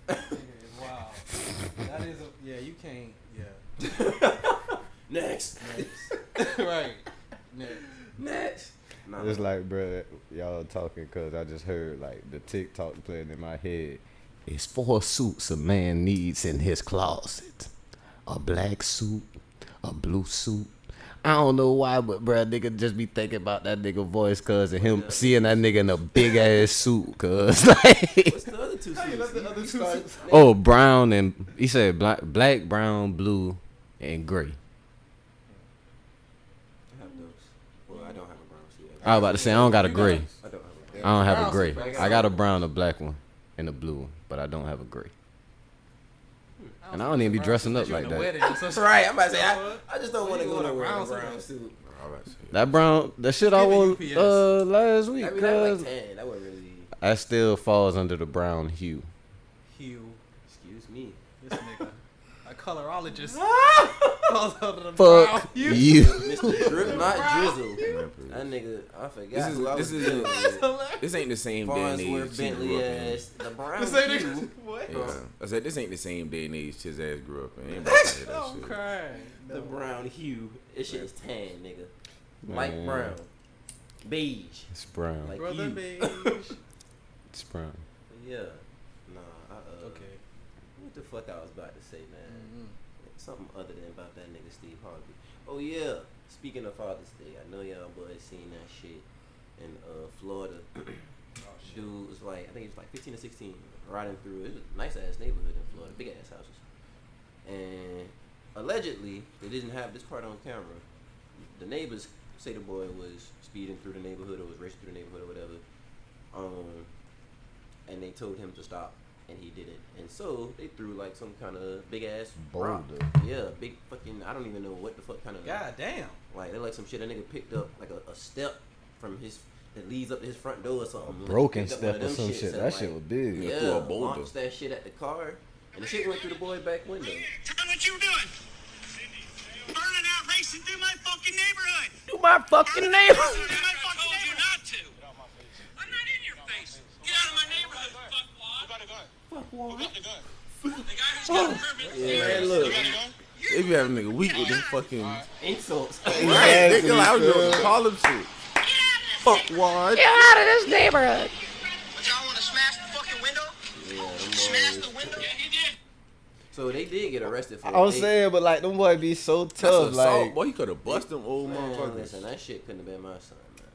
S4: Nigga is wild. That is a, yeah. You can't. Yeah.
S2: like, bruh, y'all talking because I just heard like the TikTok playing in my head. It's 4 suits a man needs in his closet: a black suit, a blue suit. I don't know why, but bruh, nigga just be thinking about that nigga voice, cause and him seeing that nigga in a big ass suit, cause like.
S1: What's the other 2
S4: How you let the other
S1: suits?
S4: two suits?
S2: Oh, brown and he said black, brown, blue, and gray.
S1: I have those. Well, I don't have a brown suit.
S2: I was about to say I don't got a gray.
S1: I don't have a
S2: I don't have a
S4: Brown
S2: gray.
S4: suit,
S2: I got a brown, a black one, and a blue one, but I don't have a gray. And I don't even be dressing up like that.
S1: That's right. I'm about to say I just don't want to go to wear a brown suit.
S2: That brown, that shit I
S4: Give me
S2: wore
S4: UPS.
S2: last week,
S1: I mean, that was
S2: cause
S1: like 10. That wasn't really.
S2: that still falls under the brown hue.
S4: Hugh,
S1: Excuse me.
S4: this nigga, a colorologist. Calls out the brown
S2: Fuck
S4: hue.
S2: you.
S1: Mr. Drip, not Drizzle. That nigga, I forgot who I was dealing with.
S3: This ain't the same day and age.
S1: Farnsworth,
S3: Chiz
S1: Bentley
S3: grew up in.
S1: ass, the brown
S4: This ain't
S1: hue.
S4: what?
S3: Yeah, I said this ain't the same day and age Chiz ass grew up in. Ain't about to hear that
S4: I'm
S3: shit.
S4: crying.
S1: The brown hue. This shit is tan, nigga. Light
S2: Man.
S1: brown. Beige.
S2: It's brown.
S1: Like
S4: Brother
S1: you.
S4: beige.
S2: It's brown.
S1: Yeah. Nah,
S4: Okay.
S1: What the fuck I was about to say, man?
S4: Mm-hmm.
S1: Something other than about that nigga Steve Harvey. Oh yeah. Speaking of Father's Day, I know y'all boys seen that shit in Florida. Dude was like, I think he was like 15 or 16, riding through. It was a nice ass neighborhood in Florida, big ass houses. And allegedly, they didn't have this part on camera. The neighbors say the boy was speeding through the neighborhood or was racing through the neighborhood or whatever. And they told him to stop, and he didn't. And so they threw like some kind of big ass rock.
S2: Boulder.
S1: Yeah, big fucking. I don't even know what the fuck kind of.
S4: God damn.
S1: Like they like some shit. That nigga picked up like a step from his that leads up to his front door or something. Like,
S2: Broken
S1: picked up one
S2: step
S1: of
S2: or
S1: them
S2: some
S1: shits
S2: shit.
S1: and,
S2: That shit was big.
S3: Yeah,
S1: Yeah,
S3: threw a boulder.
S1: launched that shit at the car, and the shit went through the boy back window.
S6: Tell me what you doing. Burning out racing through my fucking neighborhood.
S1: Through my fucking
S6: Burning out
S1: neighborhood.
S6: racing through my fucking neighborhood. Not to. I'm not in your face. Get out of my neighborhood, fuckwad. The guy who's got a permit.
S1: Man, look,
S3: They be having nigga weak with them fucking.
S1: insults.
S3: Right, nigga, like, I was gonna call them shit. Fuck wad.
S6: But y'all want to smash the fucking window? Smash the window? Yeah, he did.
S1: So they did get arrested for it.
S2: I was
S1: They-
S2: saying, but like them boy be so
S3: That's
S2: tough.
S3: assault,
S2: Like
S3: boy. He could have bust them old
S1: Man,
S3: motherfuckers.
S1: listen, that shit couldn't have been my son, man.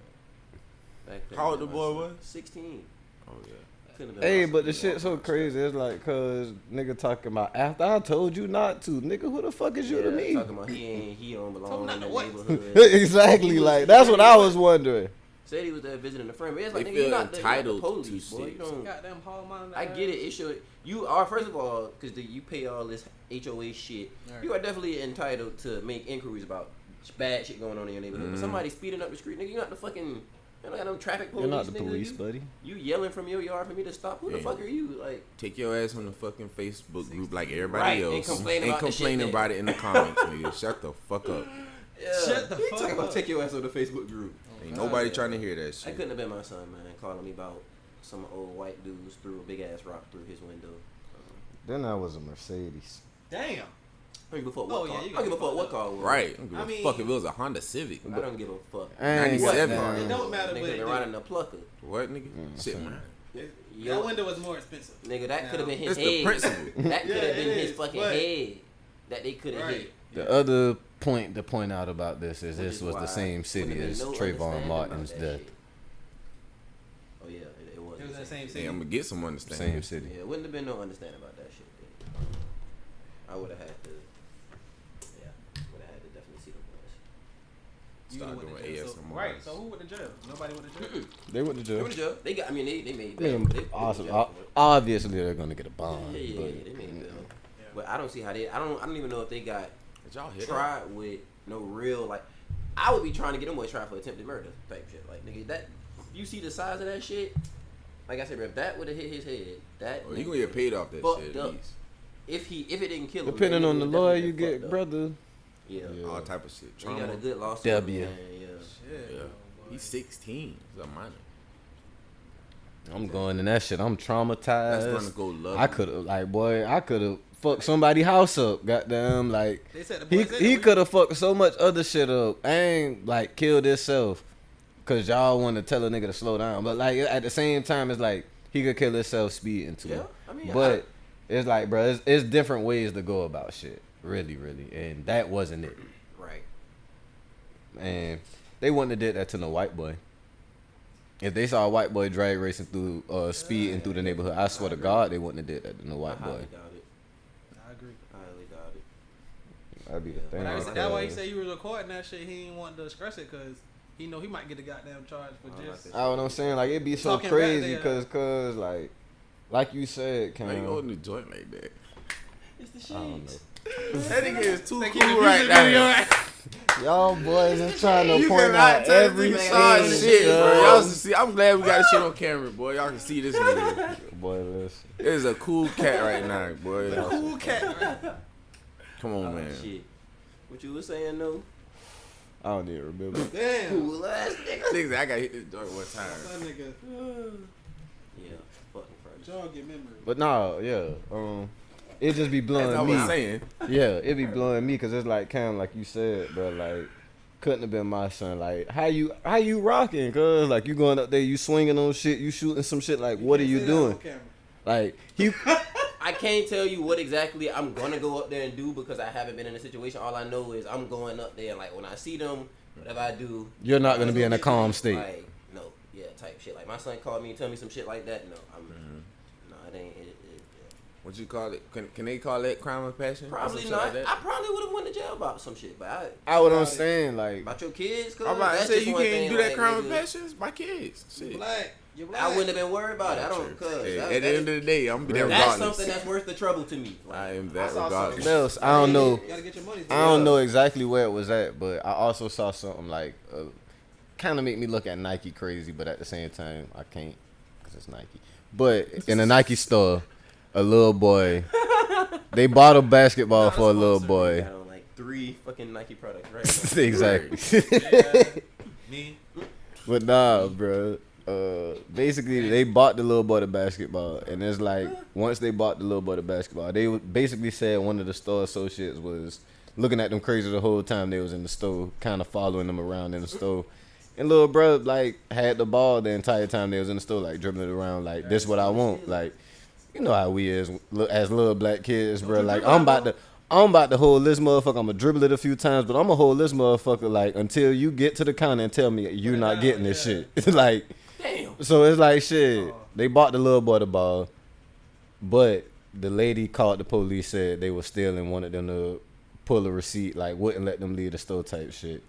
S1: That couldn't
S3: How
S1: have
S3: old the
S1: been
S3: boy
S1: my son.
S3: was?
S1: 16.
S3: Oh yeah.
S1: Couldn't have been
S2: hey,
S1: my
S2: but
S1: son.
S2: the shit so crazy. It's like, cause nigga talking about after I told you not to, nigga. Who the fuck is you to me?
S1: Talking about he don't belong in the
S4: what?
S1: neighborhood.
S2: Exactly.
S1: He was-
S2: Like that's what I was wondering.
S1: Said he was there visiting a friend. But it's like,
S3: They
S1: nigga, you're
S3: feel
S1: not the
S3: entitled
S1: police,
S3: to
S1: boy. You
S3: shit.
S1: don't.
S4: Goddamn hall monitor.
S1: I get it. It should. You are first of all because you pay all this HOA shit.
S4: Right.
S1: You are definitely entitled to make inquiries about bad shit going on in your neighborhood. But somebody speeding up the street, nigga, you not the fucking. You don't got no traffic police.
S2: You're not the
S1: nigga.
S2: police,
S1: You-
S2: buddy.
S1: You yelling from your yard for me to stop? Who the
S3: Yeah.
S1: fuck are you? Like,
S3: Take your ass on the fucking Facebook group like
S1: Right,
S3: everybody
S1: and
S3: else.
S1: complain about the shit
S3: complain
S1: there.
S3: about it in the comments, nigga. Shut the fuck up.
S1: yeah.
S4: Shut the
S1: You
S4: fuck
S1: talking about
S4: up.
S1: take your ass on the Facebook group?
S3: Ain't nobody trying to hear that
S1: That
S3: shit.
S1: couldn't have been my son, man. Calling me about some old white dudes threw a big ass rock through his window.
S2: Then that was a Mercedes.
S4: Damn.
S1: I don't give a fuck
S4: Oh,
S1: what
S4: yeah,
S1: car.
S4: you
S1: I
S4: gotta
S1: don't give a
S4: be
S1: fuck what
S4: fucked
S1: car it was.
S3: Right. I don't give
S4: I
S3: a
S4: mean-
S3: fuck if it was a Honda Civic.
S1: I don't give a fuck.
S2: I ain't
S3: 97.
S2: got
S4: It
S2: that.
S4: don't matter
S1: Nigga
S4: what it
S1: been
S4: do.
S1: riding a plucker.
S3: What, nigga? Shit,
S2: son.
S3: man.
S1: Yo,
S4: That window was more expensive.
S1: nigga, that
S4: Now,
S1: could have been his
S3: It's
S1: head.
S3: the principle.
S1: That could
S4: Yeah,
S1: have been
S4: it
S1: his
S4: is,
S1: fucking
S4: but-
S1: head that they could have
S4: Right.
S1: hit.
S2: The other point to point out about this is
S1: Which
S2: this
S1: is
S2: was
S1: why
S2: the same
S1: wouldn't
S2: city
S1: have been
S2: as
S1: no
S2: Trayvon
S1: understanding
S2: Martin's
S1: about that
S2: death.
S1: shit. Oh yeah, it was.
S4: It was the same
S3: Yeah,
S4: city.
S3: I'm gonna get some
S2: Same
S3: understanding.
S2: city.
S1: Yeah, it wouldn't have been no understanding about that shit. I would have had to. Yeah, would have had to definitely see them boys.
S4: You
S3: Start
S4: went to
S3: doing
S4: jail, so-
S3: ASMR.
S4: Right. So who went to jail? Nobody went to jail.
S2: They went to
S1: They
S2: jail.
S1: went to jail. They got. I mean, they made.
S2: I mean,
S1: bail. They
S2: awesome.
S1: went to jail for it.
S2: Obviously, they're gonna get a bond.
S1: Yeah, yeah,
S2: but,
S1: yeah, they made bail. But I don't see how they. I don't even know if they got
S3: Did y'all hit
S1: tried with no real like. I would be trying to get them boys tried for attempted murder type shit. Like nigga, that you see the size of that shit. Like I said, bro, if that would have hit his head, that
S3: Oh, you gonna get paid off that
S1: fucked
S3: shit at
S1: up.
S3: least.
S1: If it didn't kill him,
S2: Depending
S1: that
S2: on
S1: nigga
S2: the
S1: would
S2: lawyer
S1: definitely
S2: you
S1: been
S2: get,
S1: fucked up.
S2: brother.
S1: Yeah.
S2: Yeah.
S3: All type of shit.
S1: He got
S3: Trauma.
S1: a good lawsuit.
S2: W.
S1: Man, yeah.
S4: Shit.
S3: Yeah.
S4: boy.
S3: He's 16. He's a minor.
S2: I'm going in that shit. I'm
S3: That's gonna
S2: traumatized.
S3: go love.
S2: I could have, like, boy, I could have fucked somebody's house up. Goddamn, like,
S4: They said the boy said
S2: he
S4: that
S2: could have fucked so much other shit up. I ain't like killed himself. cause y'all want to tell a nigga to slow down. But like at the same time, it's like he could kill himself speeding too.
S1: Yeah, I mean,
S2: but it's like, bro, it's different ways to go about shit. Really, and that wasn't it.
S1: Right.
S2: And they wouldn't have did that to no white boy. If they saw a white boy drag racing through, speeding through the neighborhood, I swear to God, they wouldn't have did that to no white
S1: I
S2: boy.
S1: highly doubt it.
S4: I agree.
S1: I highly doubt it.
S2: That'd be the thing.
S4: But that's why he said he was recording that shit. He didn't want to stress it because he know he might get the goddamn charge for just.
S2: That's what I'm saying. Like, it'd be so
S4: Talking
S2: crazy
S4: back there.
S2: cause like you said,
S3: Why you
S2: Cam.
S3: holding the joint like that?
S1: It's the
S2: I don't
S1: sheets.
S2: know.
S3: That nigga is too
S4: Think
S3: cool
S4: he the
S3: right
S4: music
S3: now.
S2: Y'all boys is trying to
S3: You
S2: point
S3: cannot
S2: out
S3: tell
S2: every
S3: this nigga saw
S1: thing,
S3: shit, bro.
S2: yo.
S3: Y'all should see. I'm glad we got this shit on camera, boy. Y'all can see this nigga.
S2: Boy, listen.
S3: There's a cool cat right now, boy.
S4: Cool cat.
S3: Come on,
S1: Oh,
S3: man.
S1: shit. What you was saying, though?
S2: I don't even remember.
S4: Damn.
S1: Cool ass nigga.
S3: Niggas, I got hit this joint one time.
S4: That nigga.
S1: Yeah, fucking French.
S4: Y'all get memory.
S2: But nah, yeah. It just be
S3: As I
S2: blowing
S3: was
S2: me.
S3: saying.
S2: Yeah, it be blowing me because it's like kind of like you said, bro. Like, couldn't have been my son. Like, how you rocking? Cause like you going up there, you swinging on shit, you shooting some shit. Like, what are you doing? Like he.
S1: I can't tell you what exactly I'm gonna go up there and do because I haven't been in a situation. All I know is I'm going up there and like when I see them, whatever I do,
S2: You're not gonna be in a calm state.
S1: Like, no, yeah, type shit. Like my son called me and tell me some shit like that. No, no, it ain't.
S3: What you call it? Can they call that crime of passion? Or some
S1: Probably
S3: shit
S1: not.
S3: like that?
S1: I probably would have went to jail about some shit, but
S2: I what I'm saying, like,
S1: about your kids. Cause
S3: I'm about to
S1: that's
S3: say
S1: just
S3: you
S1: one
S3: can't
S1: thing,
S3: do that
S1: like,
S3: crime of
S1: nigga,
S3: passion. It's my kids. Shit.
S4: Black. You're black.
S1: I wouldn't have been worried about it. I don't. Cause
S3: Hey,
S1: that-
S3: at the
S1: that
S3: end
S1: is-
S3: of the day, I'm gonna be there
S1: that's
S3: regardless.
S1: something that's worth the trouble to me. Like,
S3: I am
S4: I
S3: that
S4: saw
S3: regardless.
S4: something.
S2: else, I don't know.
S4: You gotta get your money.
S2: I don't know exactly where it was at, but I also saw something like, kind of make me look at Nike crazy, but at the same time, I can't because it's Nike. But in a Nike store, a little boy, they bought a basketball for a little boy.
S1: Got on like 3 fucking Nike products, right?
S2: Exactly.
S4: Yeah. Me.
S2: But nah, bro. Basically, they bought the little boy the basketball, and it's like once they bought the little boy the basketball, they basically said one of the store associates was looking at them crazy the whole time they was in the store, kind of following them around in the store. And little bro like had the ball the entire time they was in the store, like dribbling it around, like this what I want, like you know how we is as little black kids, bro. Like I'm about to hold this motherfucker. I'm gonna dribble it a few times, but I'm gonna hold this motherfucker like until you get to the counter and tell me you're not getting this shit. Like,
S1: Damn.
S2: so it's like shit. They bought the little boy the ball, but the lady called the police, said they were stealing, wanted them to pull a receipt, like wouldn't let them leave the store type shit.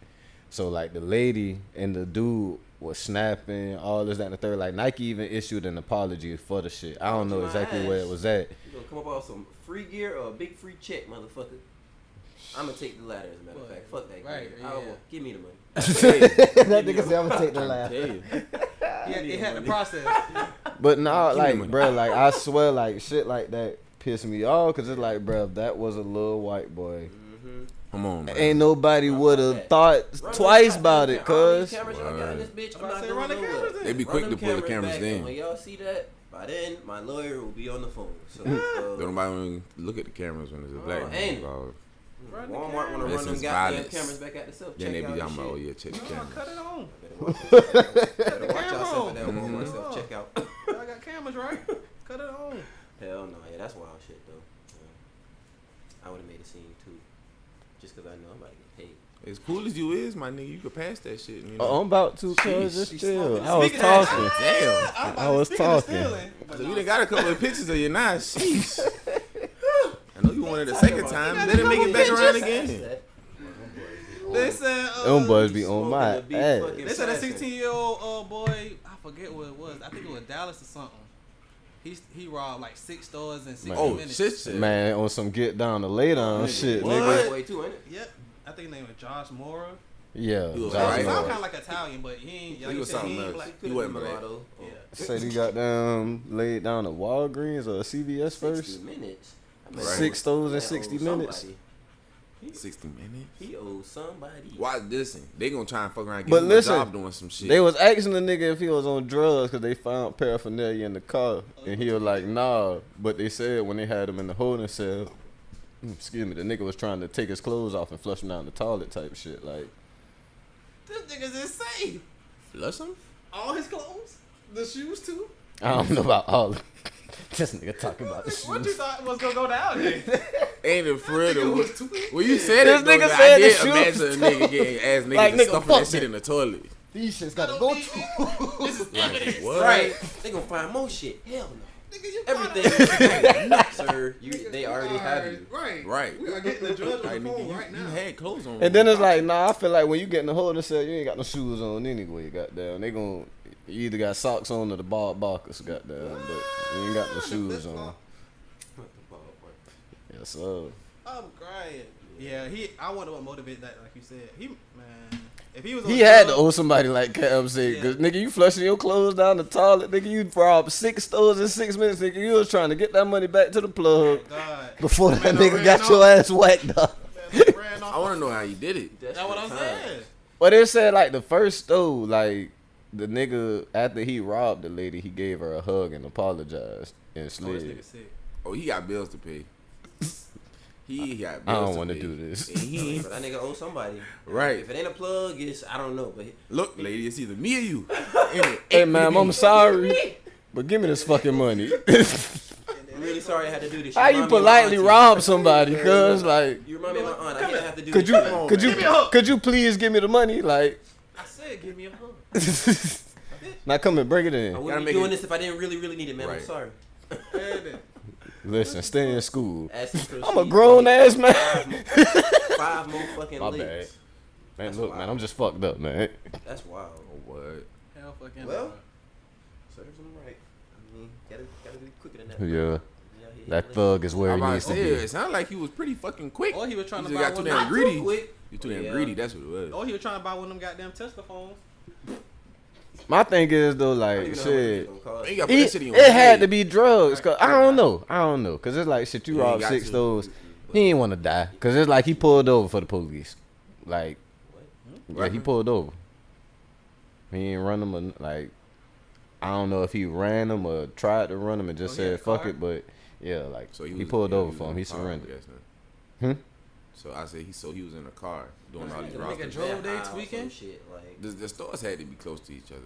S2: So like the lady and the dude was snapping, all this, that, and the third. Like Nike even issued an apology for the shit. I don't know exactly where it was at.
S1: You gonna come up with some free gear or a big free check, motherfucker? I'm gonna take the latter, as a matter of fact. Fuck that.
S4: Right,
S1: Gear.
S4: yeah.
S1: Give me the money.
S2: That nigga said I'm gonna take the laugh.
S4: Yeah, it had the process.
S2: But nah,
S3: Give me
S2: like,
S3: money.
S2: bro, like I swear, like shit like that pissed me off, cause it's like, bro, that was a little white boy.
S3: Come on, man.
S2: Ain't nobody would have thought twice about it, cuz.
S1: Cameras y'all got in this bitch. I'm
S4: about
S1: not
S4: to say,
S1: going
S4: run the
S1: nowhere.
S4: cameras in.
S3: They be quick
S1: Run
S3: to
S1: them
S3: pull the cameras
S1: back,
S3: in.
S1: and when y'all see that, by then my lawyer will be on the phone. So
S3: Don't nobody want to look at the cameras when there's a black man
S1: ain't.
S3: involved.
S4: Run the
S1: Walmart want to
S3: This
S1: run them
S3: is
S1: goddamn
S3: violence.
S1: cameras back at the self.
S3: Then they be
S1: checkout
S3: talking about, oh
S1: and
S3: yeah, check the
S4: No,
S3: cameras.
S4: cut it on.
S1: shit. Better watch yourself at that
S3: Mhm.
S1: Walmart self checkout.
S4: Y'all got cameras, right? Cut it on.
S1: Hell no, yeah, that's wild shit though. Yeah. I would have made a scene too, just cause I know I'm about to get paid.
S3: As cool as you is, my nigga, you could pass that shit. You know?
S2: Oh, I'm about to, cuz. Just
S1: She's
S2: chill.
S1: smoking.
S2: I was
S4: Speaking of
S2: talking.
S3: Damn.
S2: I was talking.
S3: So you done got a couple of pictures of your knives. Sheesh. I know you wanted a second time. Let him make it back around again.
S4: They said,
S2: Them boys be on my ass.
S4: they said a 16-year-old boy, I forget what it was. I think it was Dallas or something. He robbed like 6 stores in 60
S3: Oh,
S4: minutes.
S3: shit.
S2: Man, on some get down to lay down shit,
S3: What?
S2: nigga.
S1: Way too, ain't it?
S4: Yep. I think his name was Josh Mora.
S2: Yeah.
S3: He was
S2: Josh
S3: alright.
S4: He sound
S2: Norris.
S4: kind of like Italian, but he ain't. Like
S3: He
S4: you
S3: was
S4: said,
S3: something
S4: he ain't
S3: else.
S4: black.
S3: He wasn't black.
S4: Yeah.
S2: Said he got laid down at Walgreens or CVS
S1: 60
S2: first.
S1: minutes. I
S3: Right.
S2: 6 stores in
S1: He
S2: 60
S1: owes
S2: minutes.
S1: somebody.
S3: 60 minutes.
S1: He owes somebody.
S3: Watch this. They gonna try and fuck around and
S2: But
S3: get him
S2: listen,
S3: a job doing some shit.
S2: They was asking the nigga if he was on drugs because they found paraphernalia in the car. And he was like, nah. But they said when they had him in the holding cell, excuse me, the nigga was trying to take his clothes off and flush him down the toilet type shit. Like,
S4: This nigga's insane.
S3: Flush him?
S4: All his clothes, the shoes too.
S2: I don't know about all. This nigga talking about the
S4: What you
S2: shoes.
S4: thought was gonna go down there?
S3: Ain't it for real though?
S4: was too-
S3: When you said
S2: This
S3: it,
S2: nigga
S3: though,
S2: said
S3: I
S2: the
S3: did
S2: shoes.
S3: imagine a nigga getting ass niggas
S2: Like,
S3: and
S2: nigga,
S3: stuffing
S2: fuck
S3: that shit
S2: that.
S3: in the toilet.
S2: These shits gotta go to.
S4: This is evidence.
S3: What?
S1: Right. They gonna find more shit. Hell no.
S4: Nigga, you
S1: Everything, sir. They already have you.
S4: Right.
S3: Right.
S4: We are getting the judge on
S3: Like,
S4: the phone
S3: nigga,
S4: right
S3: you
S4: now.
S3: had clothes on.
S2: And then it's like, nah, I feel like when you get in the holding cell, you ain't got no shoes on anyway, goddamn. They gon' you either got socks on or the barkers, goddamn, but you ain't got no shoes on. Yes, sir.
S4: I'm crying. Yeah, I wonder what motivated that. Like you said, man, if he was, on
S2: He had to
S4: drugs-
S2: owe somebody like Cam said, cause nigga, you flushing your clothes down the toilet, nigga, you robbed 6 stores in 6 minutes, nigga, you was trying to get that money back to the plug
S4: God.
S2: before that
S4: Man, I
S2: nigga
S4: ran
S2: got
S4: off.
S2: your ass whacked up.
S4: Ran off.
S3: I want to know how you did it.
S4: That's what I'm saying.
S2: But it said like the first store, like the nigga after he robbed the lady, he gave her a hug and apologized and
S4: Oh, this
S2: slid.
S4: nigga sick.
S3: Oh, he got bills to pay. He got bills
S2: I don't
S3: to
S2: want to
S3: pay.
S2: do this.
S3: And he ain't
S1: But that nigga owe somebody.
S3: right.
S1: If it ain't a plug, it's I don't know. But
S3: Look, lady, it's either me or you. Ain't it?
S2: Hey man, I'm sorry, but give me this fucking money.
S1: I'm really sorry I had to do this.
S2: How you
S1: remind me of my
S2: politely
S1: auntie.
S2: rob somebody? Cause like,
S1: You remind me of my aunt. I didn't have to do
S2: could
S1: this.
S2: you
S1: Come on,
S2: could
S1: man.
S2: you could you please give me the money? Like,
S4: I said, give me a hug.
S2: now come and bring it
S1: I
S2: in.
S3: Gotta
S1: wouldn't be
S3: make
S1: doing
S3: it-
S1: this if I didn't really need it, man. I'm
S3: Right.
S1: sorry.
S2: Listen, stay in school.
S1: Ask him to
S2: I'm a
S1: proceed.
S2: grown ass man.
S1: 5 more fucking
S2: My
S1: licks.
S2: bad. Man,
S1: That's
S2: look, man,
S1: wild.
S2: I'm just fucked up, man.
S1: That's wild.
S3: Oh, what?
S4: Hell fucking
S1: Well,
S4: hard.
S1: serves him right. I mean, gotta be quicker than that.
S2: Yeah,
S1: he
S2: that
S1: ain't
S2: thug is where
S3: I'm
S2: he
S3: about to
S2: needs to
S3: say,
S2: be.
S3: it sounded like he was pretty fucking quick.
S4: Or he was trying
S3: You
S4: to
S3: just
S4: buy
S3: got too
S4: one.
S3: damn
S1: listening.
S3: greedy.
S1: Quick.
S3: You too damn
S1: Yeah.
S3: greedy. That's what it was.
S4: Or he was trying to buy one of them goddamn Tesla phones.
S2: My thing is though,
S1: I don't
S2: like,
S1: even know how much
S2: shit.
S1: it's gonna cost.
S3: You gotta put that shit in your
S2: It had
S3: head.
S2: to be drugs. Cause I don't know. Cause it's like shit. You
S3: Yeah, you
S2: robbed
S3: got
S2: 6
S3: to.
S2: stores. He ain't want to die. Cause it's like he pulled over for the police. Like, yeah, he pulled over. He ain't run them or like. I don't know if he ran them or tried to run them and just
S4: Oh, he had
S2: said
S4: a
S2: fuck
S4: car?
S2: it. But yeah, like
S3: So
S2: he
S3: was-
S2: pulled
S3: yeah,
S2: over
S3: was
S2: for
S3: in
S2: him.
S3: a
S2: He
S3: car,
S2: surrendered.
S3: yes, man.
S2: Hmm?
S3: So I said he was in a car doing all these
S1: Nigga
S3: robberies.
S4: drove they
S1: high or
S4: tweaking?
S1: some shit, like,
S3: The stores had to be close to each other,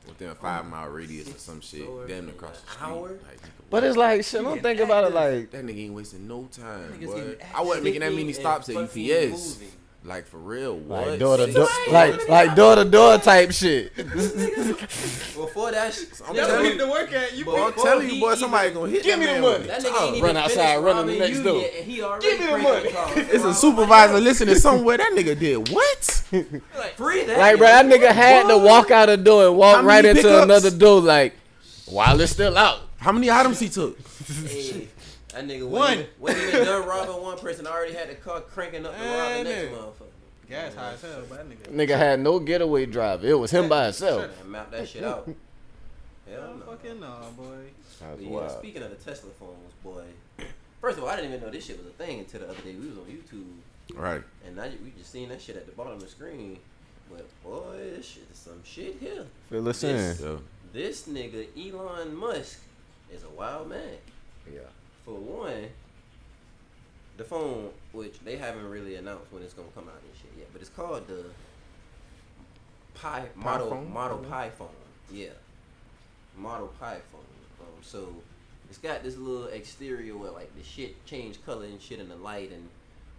S3: within a 5-mile radius or some shit.
S1: stores
S3: Damn
S1: in
S3: across the
S1: an
S3: street.
S1: hour?
S3: Like,
S2: But it's like shit. Don't think about it like.
S3: that nigga ain't wasting no time.
S4: Niggas
S3: Boy.
S4: getting
S3: I wasn't making that many
S1: sticking
S3: stops at
S1: and
S3: UPS.
S1: fucking moving.
S3: Like for real, what?
S2: Like door to
S3: Six
S2: door,
S3: stores?
S2: like door to door type shit.
S1: Before that shit,
S3: I'm
S4: That's what
S3: telling
S4: he
S3: you,
S4: to work at. You
S3: boy, I'm
S1: before
S3: telling you,
S1: he
S3: boy,
S1: even-
S3: somebody gonna hit
S2: Give
S3: that
S2: me the
S3: man
S2: money.
S3: with
S1: that
S3: a
S1: nigga
S3: top.
S1: ain't even
S2: Run outside,
S1: finished
S2: run in the
S1: robbing
S2: next
S1: you
S2: door.
S1: yet, and he already
S2: Give me the
S1: pranking
S2: money.
S1: calls.
S3: It's a
S1: Robbing
S3: supervisor listening somewhere. That nigga did what?
S1: somebody. Free that.
S2: Like, bro, that nigga had to walk out the door and walk
S3: How
S2: right
S3: many
S2: into
S3: pickups?
S2: another door, like, while it's still out.
S3: How many items he took?
S1: Hey, that nigga
S4: One.
S1: wasn't even done robbing one person. Already had the car cranking up to rob the
S4: Man,
S1: next
S4: nigga.
S1: motherfucker.
S4: Gas high as hell, but that nigga.
S2: Nigga had no getaway driver. It was him by himself.
S1: Man, map that shit out. Hell
S4: Hell
S1: no.
S4: fucking no, boy.
S2: That's
S1: But yeah,
S2: wild.
S1: speaking of the Tesla phones, boy. First of all, I didn't even know this shit was a thing until the other day. We was on YouTube,
S3: Right.
S1: and now we just seen that shit at the bottom of the screen. But boy, this shit is some shit here.
S2: Fill us in.
S1: This-
S3: So
S1: This nigga Elon Musk is a wild man.
S2: Yeah.
S1: For one, the phone, which they haven't really announced when it's gonna come out and shit yet, but it's called the Model
S3: phone?
S1: Pi phone. Yeah, Model Pi phone. So it's got this little exterior where like the shit change color and shit in the light and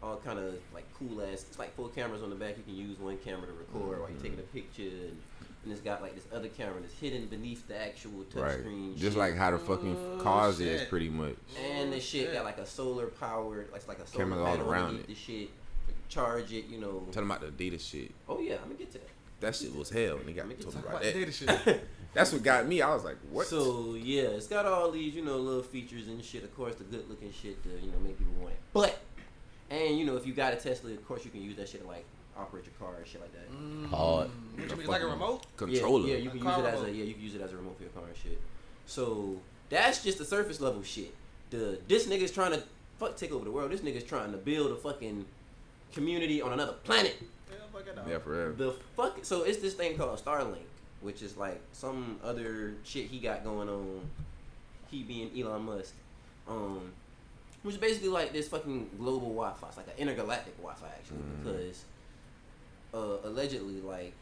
S1: all kind of like cool ass. It's like 4 cameras on the back. You can use one camera to record while you're taking a picture, and it's got like this other camera that's hidden beneath the actual
S3: right.
S1: touchscreen.
S3: Just like how the fucking cars is pretty much.
S1: And the shit got like a solar powered, like a solar
S3: Cameras all
S1: panel
S3: around
S1: underneath
S3: it.
S1: the shit. Charge it, you know.
S3: Tell them about the data shit.
S1: Oh yeah, I'm gonna get to that.
S3: That shit was hell. And they got
S1: Let me
S3: told
S1: talk
S3: me
S4: About
S3: about
S4: the
S3: that.
S4: data shit.
S3: That's what got me. I was like, what?
S1: So yeah, it's got all these, you know, little features and shit. Of course, the good looking shit to, you know, make people want it. But, and you know, if you got a Tesla, of course you can use that shit to like operate your car and shit like that.
S2: Hard.
S4: What you mean, like a remote?
S3: Controller.
S1: Yeah, you can
S4: A
S1: use
S4: car
S1: it as a
S4: remote.
S1: you can use it as a remote for your car and shit. So that's just the surface level shit. This nigga's trying to take over the world. This nigga's trying to build a fucking community on another planet.
S4: Hell fucking no.
S3: Yeah, for real.
S1: The fuck. So it's this thing called Starlink, which is like some other shit he got going on. He being Elon Musk, which is basically like this fucking global Wi-Fi. It's like an intergalactic Wi-Fi actually, because allegedly like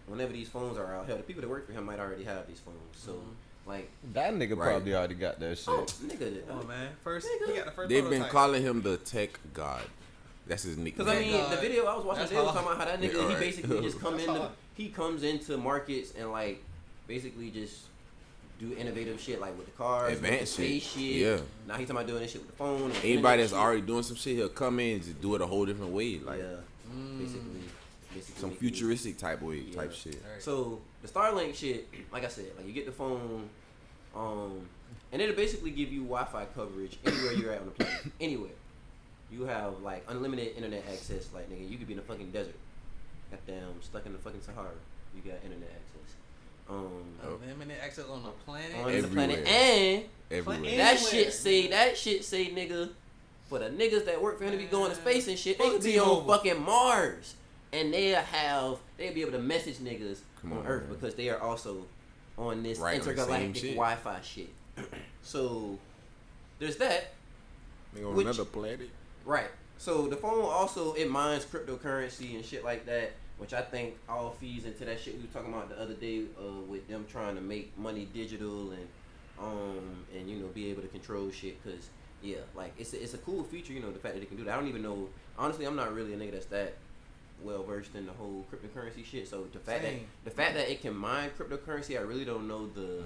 S1: whenever these phones are out, hell, the people that work for him might already have these phones. So, like,
S2: That nigga
S3: Right.
S2: probably already got that shit.
S1: oh, nigga,
S4: Come on, man. First, he got the first
S3: They've been
S4: prototype.
S3: calling him the tech god. That's his nickname.
S1: because I mean,
S4: God.
S1: the video I was watching,
S4: That's
S1: they was
S4: hard.
S1: talking about how that nigga
S3: Yeah,
S1: he
S3: right.
S1: basically just
S4: That's hard.
S1: he comes into markets and like basically just do innovative shit like with the cars,
S3: Advanced
S1: with the
S3: shit.
S1: space shit.
S3: Yeah.
S1: Now he's talking about doing this shit with the phone. and
S3: Anybody
S1: internet
S3: that's
S1: shit.
S3: already doing some shit, he'll come in and just do it a whole different way, like
S1: basically
S3: some
S1: making it-
S3: futuristic type way,
S1: Yeah.
S3: type shit.
S4: Right.
S1: So the Starlink shit, like I said, like you get the phone, and it'll basically give you Wi-Fi coverage anywhere you're at on the planet. Anywhere. You have like unlimited internet access. Like nigga, you could be in the fucking desert. Goddamn, stuck in the fucking Sahara. You got internet access.
S4: Unlimited access on the planet.
S1: On the planet,
S3: Everywhere.
S1: and
S3: Everywhere.
S1: that
S4: Anywhere.
S1: shit say nigga, for the niggas that work for him to be going to space and shit, they
S4: Fuck
S1: could be on
S4: T-Mobile.
S1: fucking Mars, and they'll be able to message niggas
S3: Come
S1: on
S3: on,
S1: Earth
S3: man.
S1: because they are also on this
S3: Right, on the same
S1: intergalactic
S3: shit.
S1: Wi-Fi shit. So there's that,
S3: Nigga on
S1: Which-
S3: another planet.
S1: right? So the phone also it mines cryptocurrency and shit like that, which I think all feeds into that shit we were talking about the other day with them trying to make money digital and you know be able to control shit because yeah, like it's a cool feature, you know, the fact that it can do that. I don't even know, honestly, I'm not really a nigga that's that well versed in the whole cryptocurrency shit. So the fact
S4: Same.
S1: that it can mine cryptocurrency, I really don't know the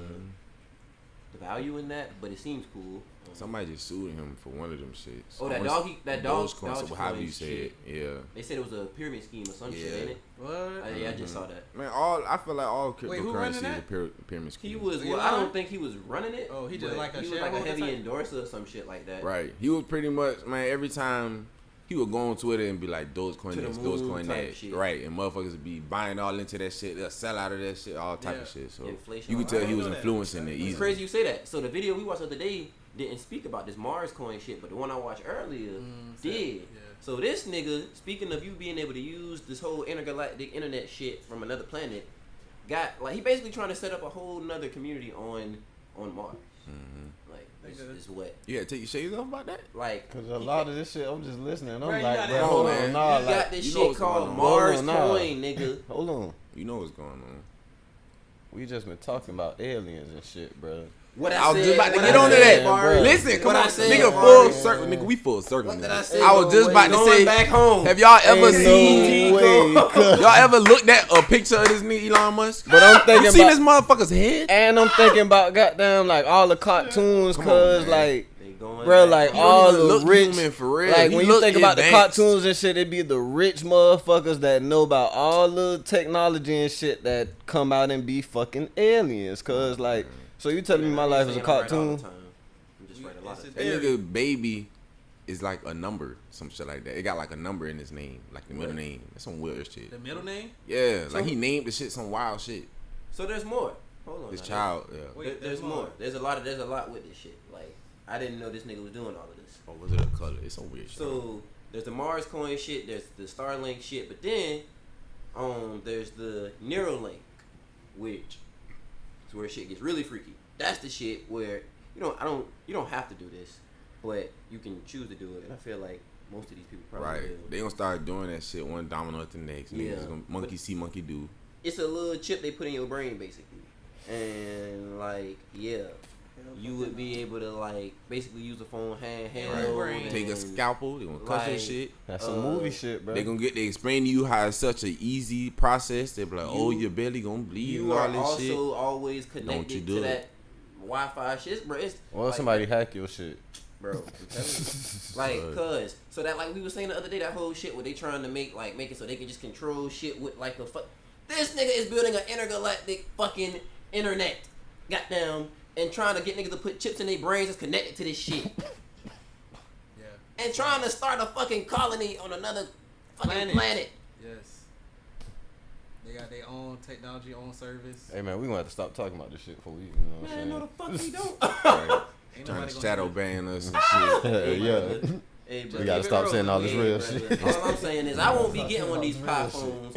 S1: value in that, but it seems cool.
S3: Somebody just sued him for one of them shits.
S1: Oh, that
S3: Almost
S1: doggy, that dog,
S3: Dogecoin, so however you say it. Yeah.
S1: They said it was a pyramid scheme or some shit,
S3: Yeah.
S1: ain't it?
S4: What?
S1: Yeah, I just saw that.
S3: Man, I feel like all
S4: Wait, who running
S3: cryptocurrency is a
S4: that?
S3: pyramid scheme.
S1: He was.
S4: So
S1: Well,
S4: you
S1: I
S4: lying?
S1: don't think he was running it.
S4: Oh, he just
S1: but
S4: like a
S1: he was like a
S4: shareholder
S1: heavy
S4: type?
S1: endorser or some shit like that.
S3: Right. He was pretty much, man, every time he would go on Twitter and be like, Dogecoin
S1: To the
S3: this,
S1: moon
S3: Dogecoin
S1: type
S3: that.
S1: shit.
S3: Right. And motherfuckers would be buying all into that shit. They'll sell out of that shit, all type of
S4: Yeah.
S3: shit. So
S1: Inflation
S3: you
S1: on
S3: could tell
S4: all
S3: he
S4: that.
S3: was
S4: I know that.
S3: influencing it
S1: It's
S3: easily.
S1: crazy you say that. So the video we watched the other day didn't speak about this Mars coin shit, but the one I watched earlier did.
S4: Yeah.
S1: So this nigga, speaking of you being able to use this whole intergalactic internet shit from another planet, got like he basically trying to set up a whole nother community on Mars. Like this is what
S3: You gotta take your shades off about that?
S1: like
S2: Cause a lot of this shit, I'm just listening. I'm
S4: Bro, you
S2: like,
S4: got
S2: bro,
S4: that-
S2: hold
S3: Come on,
S2: on,
S3: man.
S2: nah,
S1: you
S2: like,
S1: got this
S3: you know
S1: shit
S3: what's going
S1: called
S3: on.
S1: Mars
S2: Hold on, nah.
S1: coin, nigga.
S2: hold on.
S3: You know what's going on.
S2: We just been talking about aliens and shit, bro.
S1: What
S3: I was
S1: said,
S3: just about to
S1: what
S3: get
S1: I
S3: onto
S1: said,
S3: that.
S1: Barry.
S3: Listen, come
S1: What
S3: on,
S1: I said,
S3: nigga,
S1: Barry.
S3: full circle, nigga. We full circle.
S1: What did
S3: nigga.
S1: I say?
S3: I was just about to
S1: Going
S3: say,
S1: back home.
S3: have y'all ever
S2: Ain't
S3: seen?
S2: no way, cuz.
S3: Y'all ever looked at a picture of this nigga Elon Musk?
S2: But I'm thinking
S3: You seen
S2: about,
S3: this motherfucker's head?
S2: and I'm thinking about goddamn like all the cartoons,
S3: Come on,
S2: cause
S3: man.
S2: like,
S1: They going
S2: bro,
S1: back
S2: like
S1: home.
S3: He don't
S2: all
S3: even
S2: the
S3: look
S2: rich,
S3: human for real.
S2: like
S3: He
S2: when you
S3: look
S2: think about the
S3: advanced.
S2: cartoons and shit, it be the rich motherfuckers that know about all the technology and shit that come out and be fucking aliens. Cause like, so you telling me my life is a
S1: I'm saying I write all
S2: cartoon?
S1: the time. I'm just writing a lot of
S4: It's
S3: That
S1: time.
S3: nigga baby is like a number, some shit like that. It got like a number in his name, like the middle name. That's some weird shit.
S4: The middle name?
S3: Yeah,
S1: So-
S3: like he named the shit some wild shit.
S1: So there's more. Hold on.
S3: His
S1: now.
S3: child, yeah.
S4: Wait,
S1: There's
S4: there's
S1: more.
S4: more.
S1: There's a lot with this shit. Like I didn't know this nigga was doing all of this.
S3: Or was it a color? It's some weird shit.
S1: So there's the Mars coin shit. There's the Starlink shit. But then, there's the Neuralink, which is where shit gets really freaky. That's the shit where you don't have to do this, but you can choose to do it. And I feel like most of these people probably
S3: Right.
S1: will.
S3: They gonna start doing that shit one domino at the next.
S1: Yeah.
S3: Niggas gonna monkey see, monkey do.
S1: It's a little chip they put in your brain basically, and like yeah. You would be able to like basically use the phone handheld.
S4: Right.
S1: and,
S3: Take a scalpel, they gonna cut your
S1: like,
S3: shit.
S2: That's some movie shit, bro.
S3: They gonna get they explain to you how it's such an easy process. They be like, oh,
S1: You-
S3: your belly gonna bleed
S1: You
S3: and
S1: are
S3: all this
S1: also
S3: shit.
S1: always
S3: Don't you
S1: connected
S3: do
S1: to
S3: it.
S1: that Wi-Fi shit, bro. It's
S2: Or
S1: like,
S2: somebody hack your shit.
S1: bro. I'm telling you. Like, cause so that like we were saying the other day, that whole shit where they trying to make it so they can just control shit with like a fuck. This nigga is building an intergalactic fucking internet, goddamn, and trying to get niggas to put chips in their brains that's connected to this shit,
S4: Yeah.
S1: and trying to start a fucking colony on another fucking planet.
S4: Yes. They got their own technology, own service.
S2: Hey man, we gonna have to stop talking about this shit before we, you know what
S1: Man,
S2: I'm
S1: no the fuck we don't.
S3: Right.
S4: Ain't
S3: Trying
S4: nobody
S3: to
S4: gonna
S3: shadow
S4: do
S3: ban us and shit.
S2: saying? Yeah.
S1: Hey,
S2: We gotta stop saying all this real shit.
S1: All I'm saying is I won't be getting one of these pop phones.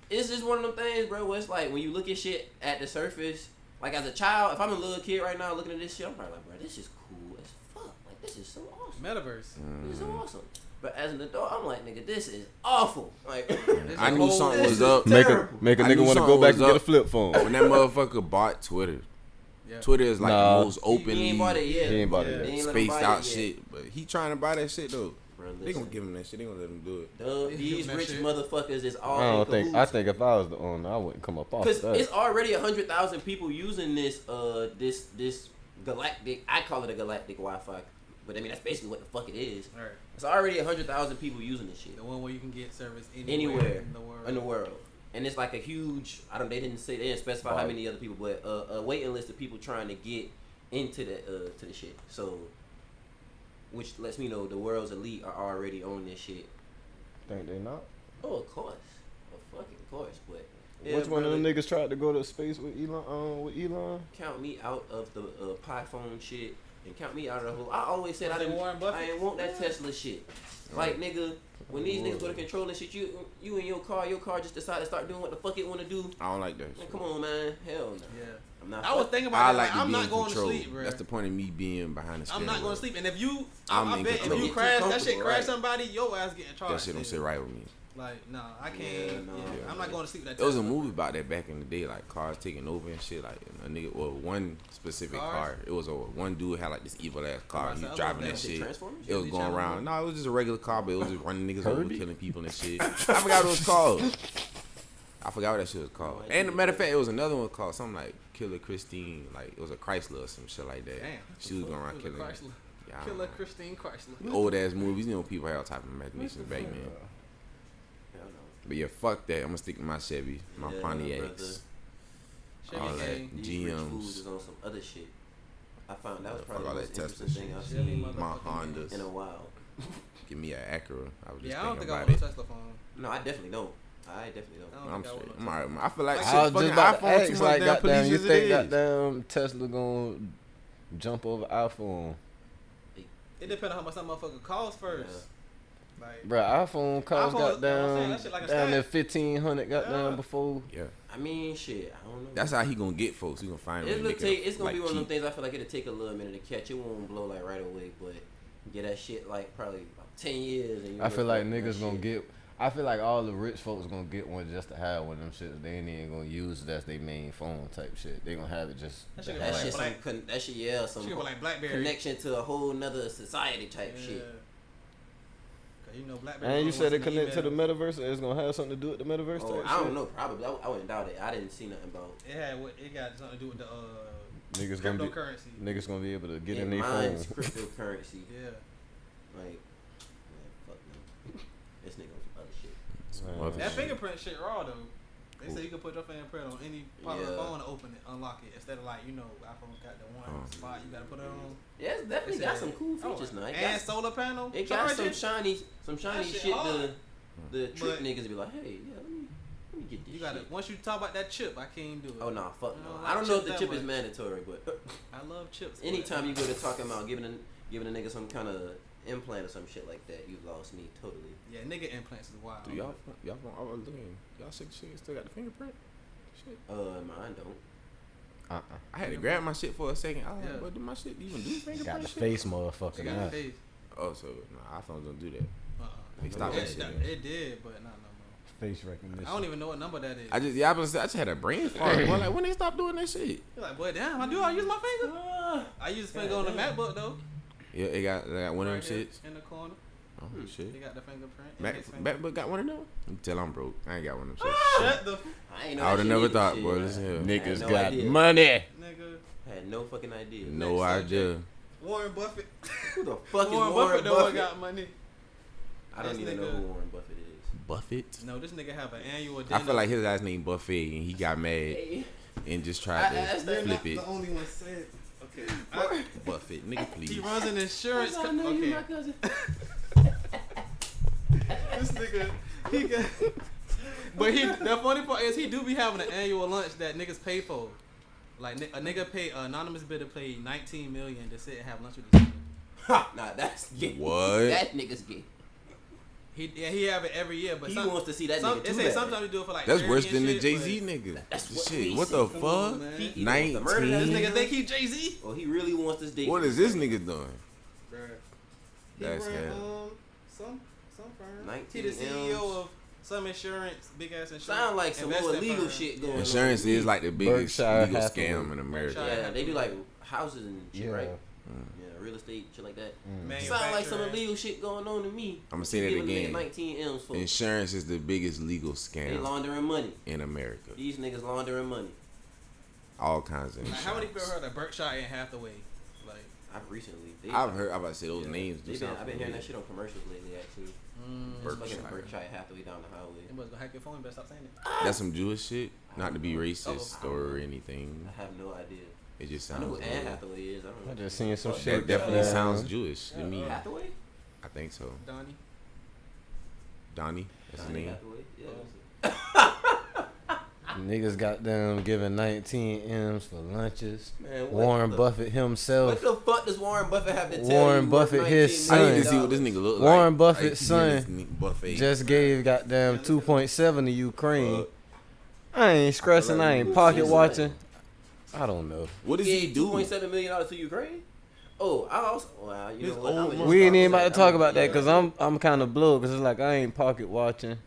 S1: It's just one of them things, bro, where it's like when you look at shit at the surface, like as a child, if I'm a little kid right now looking at this shit, I'm probably like, bro, this is cool as fuck. Like this is so awesome.
S4: Metaverse.
S1: This is so awesome. But as an adult, I'm like, nigga, this is awful. Like,
S3: I knew something was up.
S2: Make a nigga want to go back and get a flip phone.
S3: When that motherfucker bought Twitter.
S4: Yeah.
S3: Twitter is like the most openly
S1: he ain't bought it yet.
S2: He ain't bought it
S1: They
S2: yet.
S1: ain't let him
S3: spaced
S1: buy
S3: out
S1: it yet.
S3: shit. But he trying to buy that shit though.
S1: Bro,
S3: They gonna
S1: listen.
S3: give him that shit. They gonna let him do it.
S1: Dub, these
S4: that
S1: rich
S4: shit.
S1: motherfuckers is all
S2: I
S1: in
S2: don't think. I
S1: cahoots.
S2: think if I was the owner, I wouldn't come up off
S1: Because
S2: that.
S1: it's already 100,000 people using this this galactic. I call it a galactic Wi-Fi, but I mean that's basically what the fuck it is.
S4: All right.
S1: It's already 100,000 people using this shit
S4: The one where you can get service
S1: anywhere
S4: in the world.
S1: and it's like a huge. They didn't specify how many other people, but a waiting list of people trying to get into to the shit. So, which lets me know the world's elite are already on this shit.
S2: Think they not?
S1: Oh, of course, of fucking course, but. Yeah,
S2: Which one of them
S1: brother.
S2: niggas tried to go to space with Elon?
S1: Count me out of the pie phone shit and count me out of the whole. I always said
S4: Was it Warren Buffett?
S1: I didn't want that Tesla shit. Like nigga, when these niggas go to control and shit, you in your car just decide to start doing what the fuck it want to do.
S3: I don't like that
S1: Man,
S3: shit.
S1: come on, man, hell no.
S4: Yeah.
S1: I'm not.
S4: I was thinking about
S3: I
S4: that.
S3: like to
S4: I'm
S3: be
S4: not
S3: in
S4: going
S3: control.
S4: to sleep, bro.
S3: That's the point of me being behind the steering
S4: I'm not going
S3: wheel.
S4: to sleep. And if you,
S3: I'm
S4: I
S3: in
S4: bet if
S3: control.
S4: you
S1: Get
S4: crash,
S1: too
S4: that shit
S1: comfortable,
S4: crash
S1: right?
S4: somebody, your ass getting charged.
S3: That shit don't sit right with me.
S4: Like, nah, I can't.
S1: Yeah,
S4: Yeah,
S1: no.
S4: I'm not going to sleep with that.
S3: There was a
S4: Tesla.
S3: movie about that back in the day, like cars taking over and shit. Like a nigga, well, one specific
S4: Cars?
S3: car. It was one dude had like this evil ass car. He was
S4: I
S3: driving
S4: love
S3: that
S4: that
S3: shit.
S1: Transformers?
S3: It was
S4: Disney
S3: going
S4: Channel
S3: around.
S4: movie?
S3: No, it was just a regular car, but it was just running niggas over,
S2: Herbie?
S3: killing people and shit. I forgot what it was called. I forgot what that shit was called. And a matter of fact, it was another one called something like Killer Christine. Like it was a Chrysler or some shit like that.
S4: Damn.
S3: She was going around
S4: It was a
S3: killing.
S4: Chrysler.
S3: Yeah, I don't
S4: Killer
S3: know.
S4: Christine Chrysler.
S3: Old ass movies, you know, people have all type of imaginations back then.
S1: Hell no.
S3: But yeah, fuck that. I'm gonna stick to my Chevy, my
S1: Yeah,
S3: Pontiacs.
S1: brother.
S4: Chevy
S3: All that.
S4: gang.
S1: These rich
S3: GMs.
S1: fools is on some other shit. I found that was
S3: Fuck
S1: probably
S3: all
S1: the
S3: that
S1: most
S3: Tesla
S1: interesting thing
S3: shit.
S1: I've
S4: Chevy
S1: seen
S3: My
S4: motherfucking
S3: Hondas.
S1: in a while.
S3: Give me an Acura. I was just
S4: Yeah, I don't
S3: thinking
S4: think I
S3: about
S4: want a
S3: it.
S4: Tesla phone.
S1: No, I definitely don't. I definitely don't.
S4: I don't
S3: I'm
S4: think I
S3: straight.
S4: want
S3: I'm
S4: a
S3: alright. I feel like
S4: I
S3: shit.
S2: I was
S3: Fucking
S2: just about to
S3: iPhone too
S2: ask,
S3: much
S2: like,
S3: damn
S2: goddamn,
S3: police
S2: you
S3: as it
S2: think
S3: is.
S2: goddamn Tesla gonna jump over iPhone?
S4: It depends on how much that motherfucker costs first. Like,
S2: Bruh, iPhone cost
S4: iPhone- I'm saying
S2: goddamn
S4: that shit like a
S2: down there
S4: stack.
S2: 1,500 goddamn
S4: Yeah.
S2: before.
S3: Yeah,
S1: I mean, shit. I don't know.
S3: that's how he gonna get folks. He gonna find a way to make
S1: It's gonna
S3: like,
S1: be one of them
S3: cheap.
S1: things. I feel like it'll take a little minute to catch. It won't blow like right away, but get that shit like probably about 10 years. And you
S2: I feel like
S1: reflect on
S2: niggas
S1: that
S2: gonna
S1: shit.
S2: get. I feel like all the rich folks gonna get one just to have one of them shit. They ain't even gonna use it as their main phone type shit. They gonna have it just.
S4: That
S2: to
S4: shit
S2: have
S1: That
S2: it.
S1: shit,
S4: Black-
S1: that shit, yeah, some
S4: she go like BlackBerry.
S1: connection to a whole nother society type shit.
S4: Cause you know BlackBerry.
S2: And you
S4: only
S2: said it
S4: wants to
S2: connect to the
S4: email.
S2: metaverse. It's gonna have something to do with the metaverse.
S1: Oh,
S2: type
S1: I don't
S2: shit?
S1: know. Probably. I wouldn't doubt it. I didn't see nothing about.
S4: It got something to do with the
S2: Niggas gonna be
S4: cryptocurrency.
S2: niggas gonna be able to get
S1: Yeah,
S2: in their phone.
S1: mine's cryptocurrency.
S4: Yeah.
S1: Like, man, fuck no. This nigga on some other shit.
S2: Man.
S4: That fingerprint shit raw though. They say you can put your fingerprint on any part of the
S1: Yeah.
S4: phone and open it, unlock it. Instead of like, iPhone's got the one spot you gotta put it on.
S1: Yeah, it's definitely
S4: They
S1: got
S4: said-
S1: some cool features now. It got
S4: And solar panel.
S1: It got some
S4: charging.
S1: shiny
S4: That
S1: shit.
S4: shit hard.
S1: The trick
S4: But-
S1: niggas be like, hey, yeah, let me get this.
S4: You got
S1: shit.
S4: it. Once you talk about that chip, I can't do it.
S1: Oh nah, fuck
S4: I
S1: no.
S4: don't
S1: I don't
S4: like
S1: know if the
S4: chips
S1: chip
S4: that
S1: is
S4: much.
S1: mandatory, but
S4: I love chips. but-
S1: anytime you go to talking about giving a nigga some kind of implant or some shit like that, you lost me totally.
S4: Yeah, nigga implants is wild.
S3: Do y'all from all looking? Y'all shit still got the fingerprint? Shit.
S1: Mine don't.
S3: I had to grab my shit for a second. I was
S4: Yeah.
S3: like, what do my shit even do
S2: Got
S3: fingerprint
S2: the
S3: shit?
S2: face
S4: They
S2: motherfucker
S4: got
S2: now.
S4: the face.
S3: Oh, so no, iPhones don't do that.
S4: Uh-uh.
S3: They stopped that shit. man.
S4: It did, but not no more.
S2: Face recognition.
S4: I don't even know what number that is.
S3: I just had a brain fart. Boy, like when they stop doing that shit?
S4: You're like, boy, damn, I use my finger. I use finger on the MacBook though.
S3: Yeah, they got one of them
S4: Right there
S3: shits.
S4: in the corner.
S3: Oh shit.
S4: They got the fingerprint.
S3: Mac,
S4: index finger.
S3: MacBook got one of them? You can tell I'm broke. I ain't got one of them shits.
S4: Shut the
S1: I ain't know.
S3: I would
S1: that
S3: have
S1: shit
S3: never
S1: needed
S3: thought,
S1: shit.
S3: boy. Listen here.
S2: Niggas
S1: I had no
S2: got
S1: idea.
S2: money.
S4: nigga.
S1: I had no fucking idea.
S3: No
S4: Next
S3: idea.
S4: Warren Buffett.
S1: Who the fuck
S4: Warren
S1: is Warren
S4: Buffett the one
S1: Buffett?
S4: got money.
S1: I don't
S4: This
S1: even know
S4: nigga-
S1: who Warren Buffett is.
S3: Buffett?
S4: No, this nigga have an annual dinner.
S3: I feel like his last name Buffet and he got mad
S1: Hey,
S3: and just
S1: I
S3: tried to
S1: asked that.
S3: flip it.
S4: only one said. Okay.
S3: Buffett, nigga, please.
S4: He runs an insurance.
S1: I know you
S4: Okay.
S1: my cousin.
S4: This nigga, he got. But the funny part is he do be having an annual lunch that niggas pay for. Like a nigga pay an anonymous bidder paid $19 million to sit and have lunch with this nigga.
S1: Nah, that's gay.
S3: What?
S1: That nigga's gay.
S4: He have it every year, but
S1: He
S4: some,
S1: wants to see that
S4: some
S1: nigga
S4: they
S1: too
S4: say
S1: bad.
S4: sometimes we do it for like.
S3: That's
S4: charity
S3: worse
S4: and
S3: than the
S4: shit,
S3: Jay Z nigga.
S1: That's what
S3: Shit,
S1: we
S3: what
S1: said.
S3: the
S4: Come on,
S3: fuck?
S4: man.
S1: He either wants to murder that
S4: This
S3: 19?
S4: nigga think he Jay Z.
S1: or he really wants this dick.
S3: What is this nigga doing?
S4: He
S3: That's
S4: run
S3: hell.
S4: Some firm.
S1: 19
S4: He the CEO
S1: M's.
S4: of some insurance, big ass insurance.
S1: Sound like some more
S4: investment
S1: illegal
S4: firm.
S1: shit going on.
S3: Insurance is like the biggest
S2: Berkshire
S3: legal
S2: Hathaway.
S3: scam in America.
S4: Berkshire.
S1: Yeah, they do like houses and shit,
S2: Yeah.
S1: right? Yeah, real estate, shit like that.
S2: Mm.
S1: Sound like some
S4: Manufacturing.
S1: illegal shit going on to me.
S3: I'm gonna say that
S1: Giving a nigga
S3: again.
S1: 19 M's for
S3: Insurance is the biggest legal
S1: they
S3: scam
S1: laundering money.
S3: in America.
S1: These niggas laundering money.
S3: All kinds of
S4: Like,
S3: insurance.
S4: how many people heard of Berkshire and Hathaway? Like,
S1: I've recently.
S3: I've heard. I'm about to say those
S1: yeah,
S3: names. Do sound
S1: I've been hearing
S3: familiar.
S1: that shit on commercials lately. Actually, it's fucking Berkshire Hathaway down the highway.
S4: you must go hack your phone. You better stop saying it.
S3: That's some Jewish shit. Not to be racist
S1: Oh.
S3: or anything.
S1: I have no idea.
S3: It just
S1: I know
S3: sounds.
S1: who Anne
S3: weird.
S1: Hathaway is. I
S2: I
S1: don't know.
S2: just seen some
S1: Fuck
S2: shit.
S3: That definitely
S2: down.
S3: sounds Jewish to me.
S1: Hathaway?
S3: I think so.
S4: Donnie.
S3: Donnie. That's his
S1: Donnie
S3: name.
S1: Hathaway? Yeah.
S2: Niggas got them giving 19 M's for lunches.
S1: Man, what
S2: Warren
S1: the-
S2: Buffett himself.
S1: What the fuck does Warren Buffett have to tell
S2: Warren
S1: you?
S2: Buffett,
S1: worth
S2: his
S1: 19
S3: I need to
S2: son.
S3: see what this nigga look like.
S2: Warren
S3: Like,
S2: Buffett's
S3: hear
S2: son
S3: this nigga Buffet.
S2: just gave goddamn 2.7 to Ukraine.
S3: Fuck.
S2: I ain't stressing. I ain't
S1: Who's
S2: pocket
S1: his
S2: watching. I don't know.
S3: What does he
S1: Gave
S3: do?
S1: $2.7 million to Ukraine? Oh, I also. Wow, you
S3: His
S1: know what?
S3: old
S1: I'ma
S3: money.
S2: We ain't even
S1: start
S2: about to
S1: with
S2: talk
S1: that.
S2: about that because
S1: Yeah.
S2: I'm kind of blue because it's like I ain't pocket watching.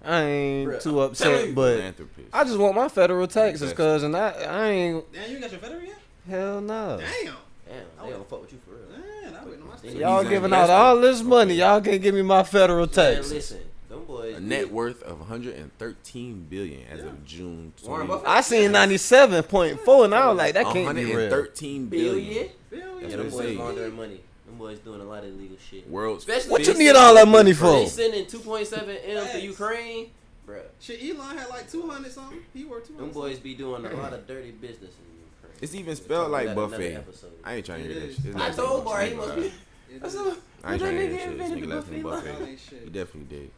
S2: I ain't
S1: Bruh,
S2: too
S1: I'm telling
S2: upset,
S1: you,
S2: but
S3: Philanthropist.
S2: I just want my federal taxes,
S3: Exactly.
S2: cuz, and I ain't.
S4: Damn, you ain't got your veteran yet?
S2: Hell no.
S4: Damn.
S1: Damn, they don't fuck with you for real.
S4: Man, I'm waiting on my
S1: They-
S4: state.
S2: Y'all
S3: He's
S2: giving
S3: an
S2: out
S3: investor.
S2: all this money. Y'all can't give me my federal
S1: Man,
S2: taxes.
S1: listen, them boys.
S3: A net worth of 113 billion as of June 20.
S1: Warren Buffett?
S2: I seen 97.4 and I was like, that can't be real.
S3: 113 billion.
S1: billion.
S3: That's
S1: Yeah,
S3: what
S1: them
S3: it
S1: boys
S3: say.
S1: laundering money. Them boys doing a lot of illegal shit.
S3: World's
S1: Especially
S2: What you
S1: they
S2: need
S1: send-
S2: all that money for?
S1: They sending 2.7 M to
S4: Facts.
S1: Ukraine, bruh.
S4: Shit, Elon had like 200 something. He worth 200.
S1: Them boys be doing a lot of dirty business in Ukraine.
S3: It's even
S1: We'll
S3: spelled
S1: talk
S3: like
S1: about that in
S3: buffet.
S1: another episode.
S3: I ain't trying to hear that
S4: It
S3: shit.
S4: is.
S1: I told Bar he must be.
S4: It
S1: That's
S4: is.
S1: a,
S3: I ain't
S1: that
S3: trying to hear
S1: nigga
S3: that shit. This
S1: invented
S3: nigga
S1: the
S3: left him
S1: buffet
S3: buffet.
S4: line. Ain't shit.
S3: He definitely did.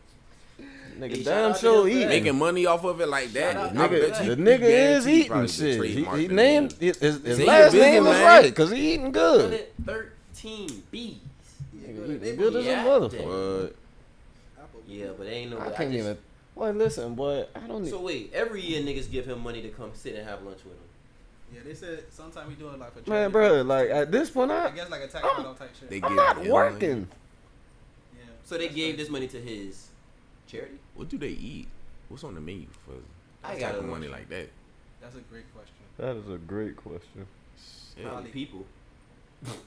S2: Nigga,
S1: Hey,
S2: damn
S1: shout out
S2: sure
S1: to them
S2: eating.
S1: for
S3: Making money off of it like that.
S1: Shout out.
S3: I bet
S2: Nigga,
S3: you
S2: the nigga is
S3: guarantee
S2: eating
S3: probably the
S2: shit.
S3: trademark
S2: He
S3: the
S2: named
S3: name.
S2: his
S3: Say
S2: last
S3: your
S2: name
S3: business,
S2: is
S3: man.
S2: right because he eating good.
S1: 113 B's.
S2: Nigga eating good as a
S1: Yeah.
S2: motherfucker.
S3: What?
S1: Yeah, but ain't no.
S2: I can't even. Boy, listen, boy, I don't need.
S1: So wait, every year niggas give him money to come sit and have lunch with him.
S4: Yeah, they said sometime we do it like for
S2: Man,
S4: charity.
S2: bro, like at this point,
S4: I
S2: I,
S4: guess like a tax write-off type shit.
S3: They
S4: Yeah.
S3: give
S2: I'm not
S3: Elon-
S2: working.
S1: So they gave this money to his charity.
S3: What do they eat? What's on the menu for
S1: I
S3: type
S1: got
S3: of money like that?
S4: That's a great question.
S2: That is a great question.
S3: Shit.
S1: Probably people.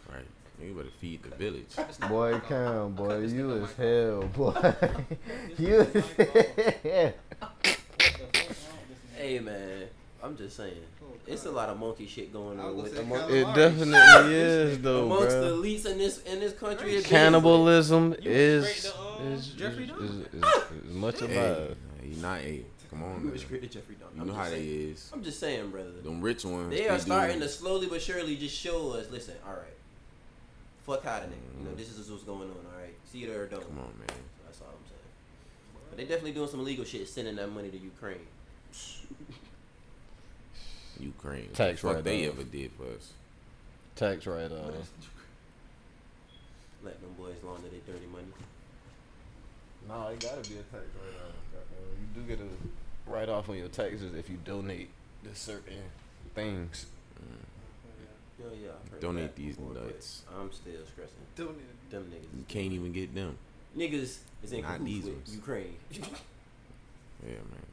S3: Right. You better feed the village.
S2: Boy, Cam, boy,
S4: cut this
S2: you
S4: nigga
S2: is
S4: mic
S2: hell, boy. You is
S1: Hey man, I'm just saying, it's a lot of monkey shit going
S4: I
S1: on
S4: was
S1: with
S4: gonna
S1: among,
S4: say
S2: It definitely is, though,
S1: amongst the
S2: bro.
S1: elites in this country. it
S2: Cannibalism
S4: You
S2: is
S4: straight to,
S2: is
S4: Jeffrey Dahmer.
S2: is much
S3: Hey,
S2: alive.
S3: you not a. Come on,
S1: You
S3: man.
S1: was straight to Jeffrey Dahmer.
S3: You
S1: I'm
S3: know
S1: just
S3: how they
S1: saying.
S3: is.
S1: I'm just saying, brother.
S3: Them rich ones.
S1: They are
S3: do-
S1: starting to slowly but surely just show us. Listen, all right, fuck how the nigga. You know, this is what's going on. All right, see it or don't.
S3: Come on, man.
S1: That's all I'm saying. But they definitely doing some illegal shit, sending that money to Ukraine.
S3: Ukraine.
S2: Tax
S3: Fuck
S2: write-off.
S3: they ever did for us.
S2: Tax write-off.
S1: Let them boys launder their dirty money.
S2: No, it gotta be a tax write-off. You do get a write-off on your taxes if you donate to certain things.
S1: Yeah, I've heard
S3: Donate
S1: that
S3: these
S1: before, but
S3: nuts.
S1: I'm still stressing.
S4: Don't need
S1: Them niggas.
S3: You can't even get them.
S1: Niggas is in
S3: Not
S1: cahoots
S3: these
S1: with
S3: ones.
S1: Ukraine.
S3: Yeah, man.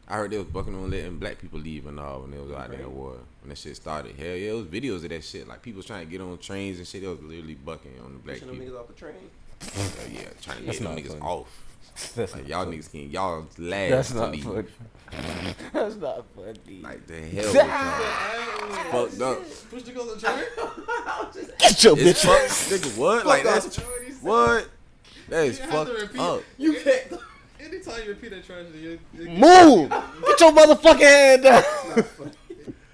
S3: I heard they was bucking on letting black people leave and all when they was out there in war. When that shit started. Hell yeah, it was videos of that shit. Like people was trying to get on trains and shit. They was literally bucking on the black
S1: Pushing them
S3: people.
S1: niggas off the train.
S3: Yeah, trying to
S2: That's
S3: get them
S2: not
S3: niggas
S2: funny.
S3: off.
S2: That's
S3: Like
S2: not
S3: y'all
S2: funny.
S3: niggas can y'all last
S2: That's
S3: to
S2: not
S3: leave.
S2: funny. That's not funny.
S3: Like the hell with y'all. Fucked up.
S4: Push the go to the train.
S2: Get your
S3: It's
S2: bitch.
S3: fucked, nigga. What? Like that's what? That is
S4: You have
S3: fucked
S4: to repeat.
S3: up.
S1: You can't.
S4: Anytime you repeat that tragedy, you
S2: Move. Get your motherfucking head down.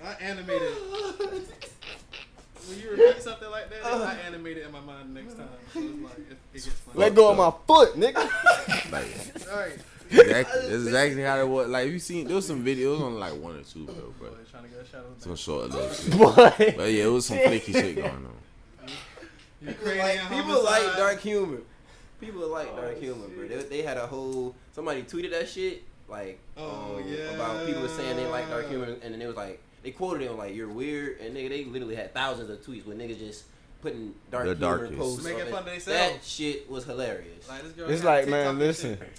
S4: I animated. When you repeat something like that, I animate it in my mind next time. So it's like it gets funny.
S2: Let go of my foot, nigga.
S3: Like
S4: All right.
S3: exactly, that's exactly how it was. Like you seen, there was some videos on like 1 or 2, bro,
S4: Boy,
S3: but
S4: trying to get a shot of
S3: some short little shit.
S2: Boy.
S3: But yeah, it was some flaky shit going on.
S1: People like dark humor. People like dark humor, bro. They had a whole. Somebody tweeted that shit like about people saying they like dark humor, and then it was like they quoted him like you're weird, and nigga they literally had thousands of tweets with niggas just putting dark
S3: The
S1: humor
S3: darkest.
S1: posts.
S4: Making
S1: of it.
S4: fun of themselves.
S1: That shit was hilarious.
S4: Like, this girl
S2: It's
S4: got
S2: like,
S4: TikTok
S2: man,
S4: and
S2: listen.
S4: shit.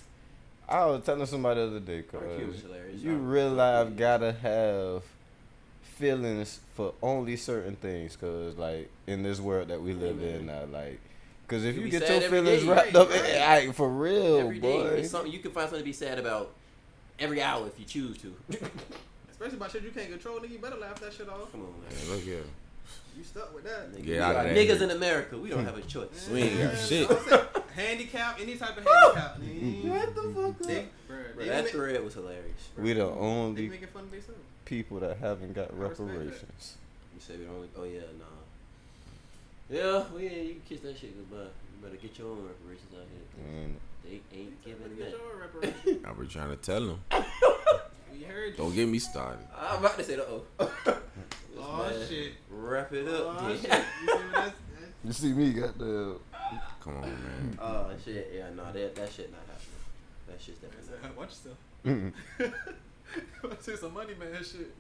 S2: I was telling somebody the other day,
S1: Dark humor's
S2: cause
S1: hilarious.
S2: you real life gotta have feelings for only certain things, cause like in this world that we live in now, like, cause if
S1: You
S2: you
S1: be
S2: get
S1: sad
S2: your
S1: every
S2: feelings
S1: day,
S2: wrapped
S1: right,
S2: up,
S1: right.
S2: like for real,
S1: Every day,
S2: boy.
S1: it's something you can find something to be sad about every hour if you choose to.
S4: Especially about shit you can't control, nigga. You better laugh that shit off.
S1: Come on, man.
S3: Man, look here.
S4: You stuck with that.
S1: Nigga,
S3: Get
S1: we
S3: out of
S1: are
S3: that.
S1: niggas in America. We don't have a choice.
S3: We ain't got
S4: Yeah,
S3: shit.
S4: I'm saying, handicap, any type of handicap.
S1: What the fuck?
S4: They,
S1: Bro, that thread was hilarious. Bro.
S2: We the
S4: They
S2: only
S4: making fun of themselves.
S2: people that haven't got
S4: I respect that.
S2: reparations.
S1: You say we don't. Oh yeah, nah. Yeah, well, yeah, you can kiss that shit goodbye. You better get your own reparations out here.
S2: And
S1: They ain't giving
S4: Get
S1: that.
S4: your reparation.
S3: I was trying to tell them.
S4: We heard you.
S3: Don't get me started.
S1: I'm about to say the
S4: Oh shit.
S1: Wrap it up.
S4: Oh
S1: then.
S4: shit. You see what that's?
S2: you see me got the
S3: Come on, man.
S1: Oh shit, yeah, no, that shit not happening. That shit's definitely not.
S4: Watch yourself. Let's see some money, man. Shit.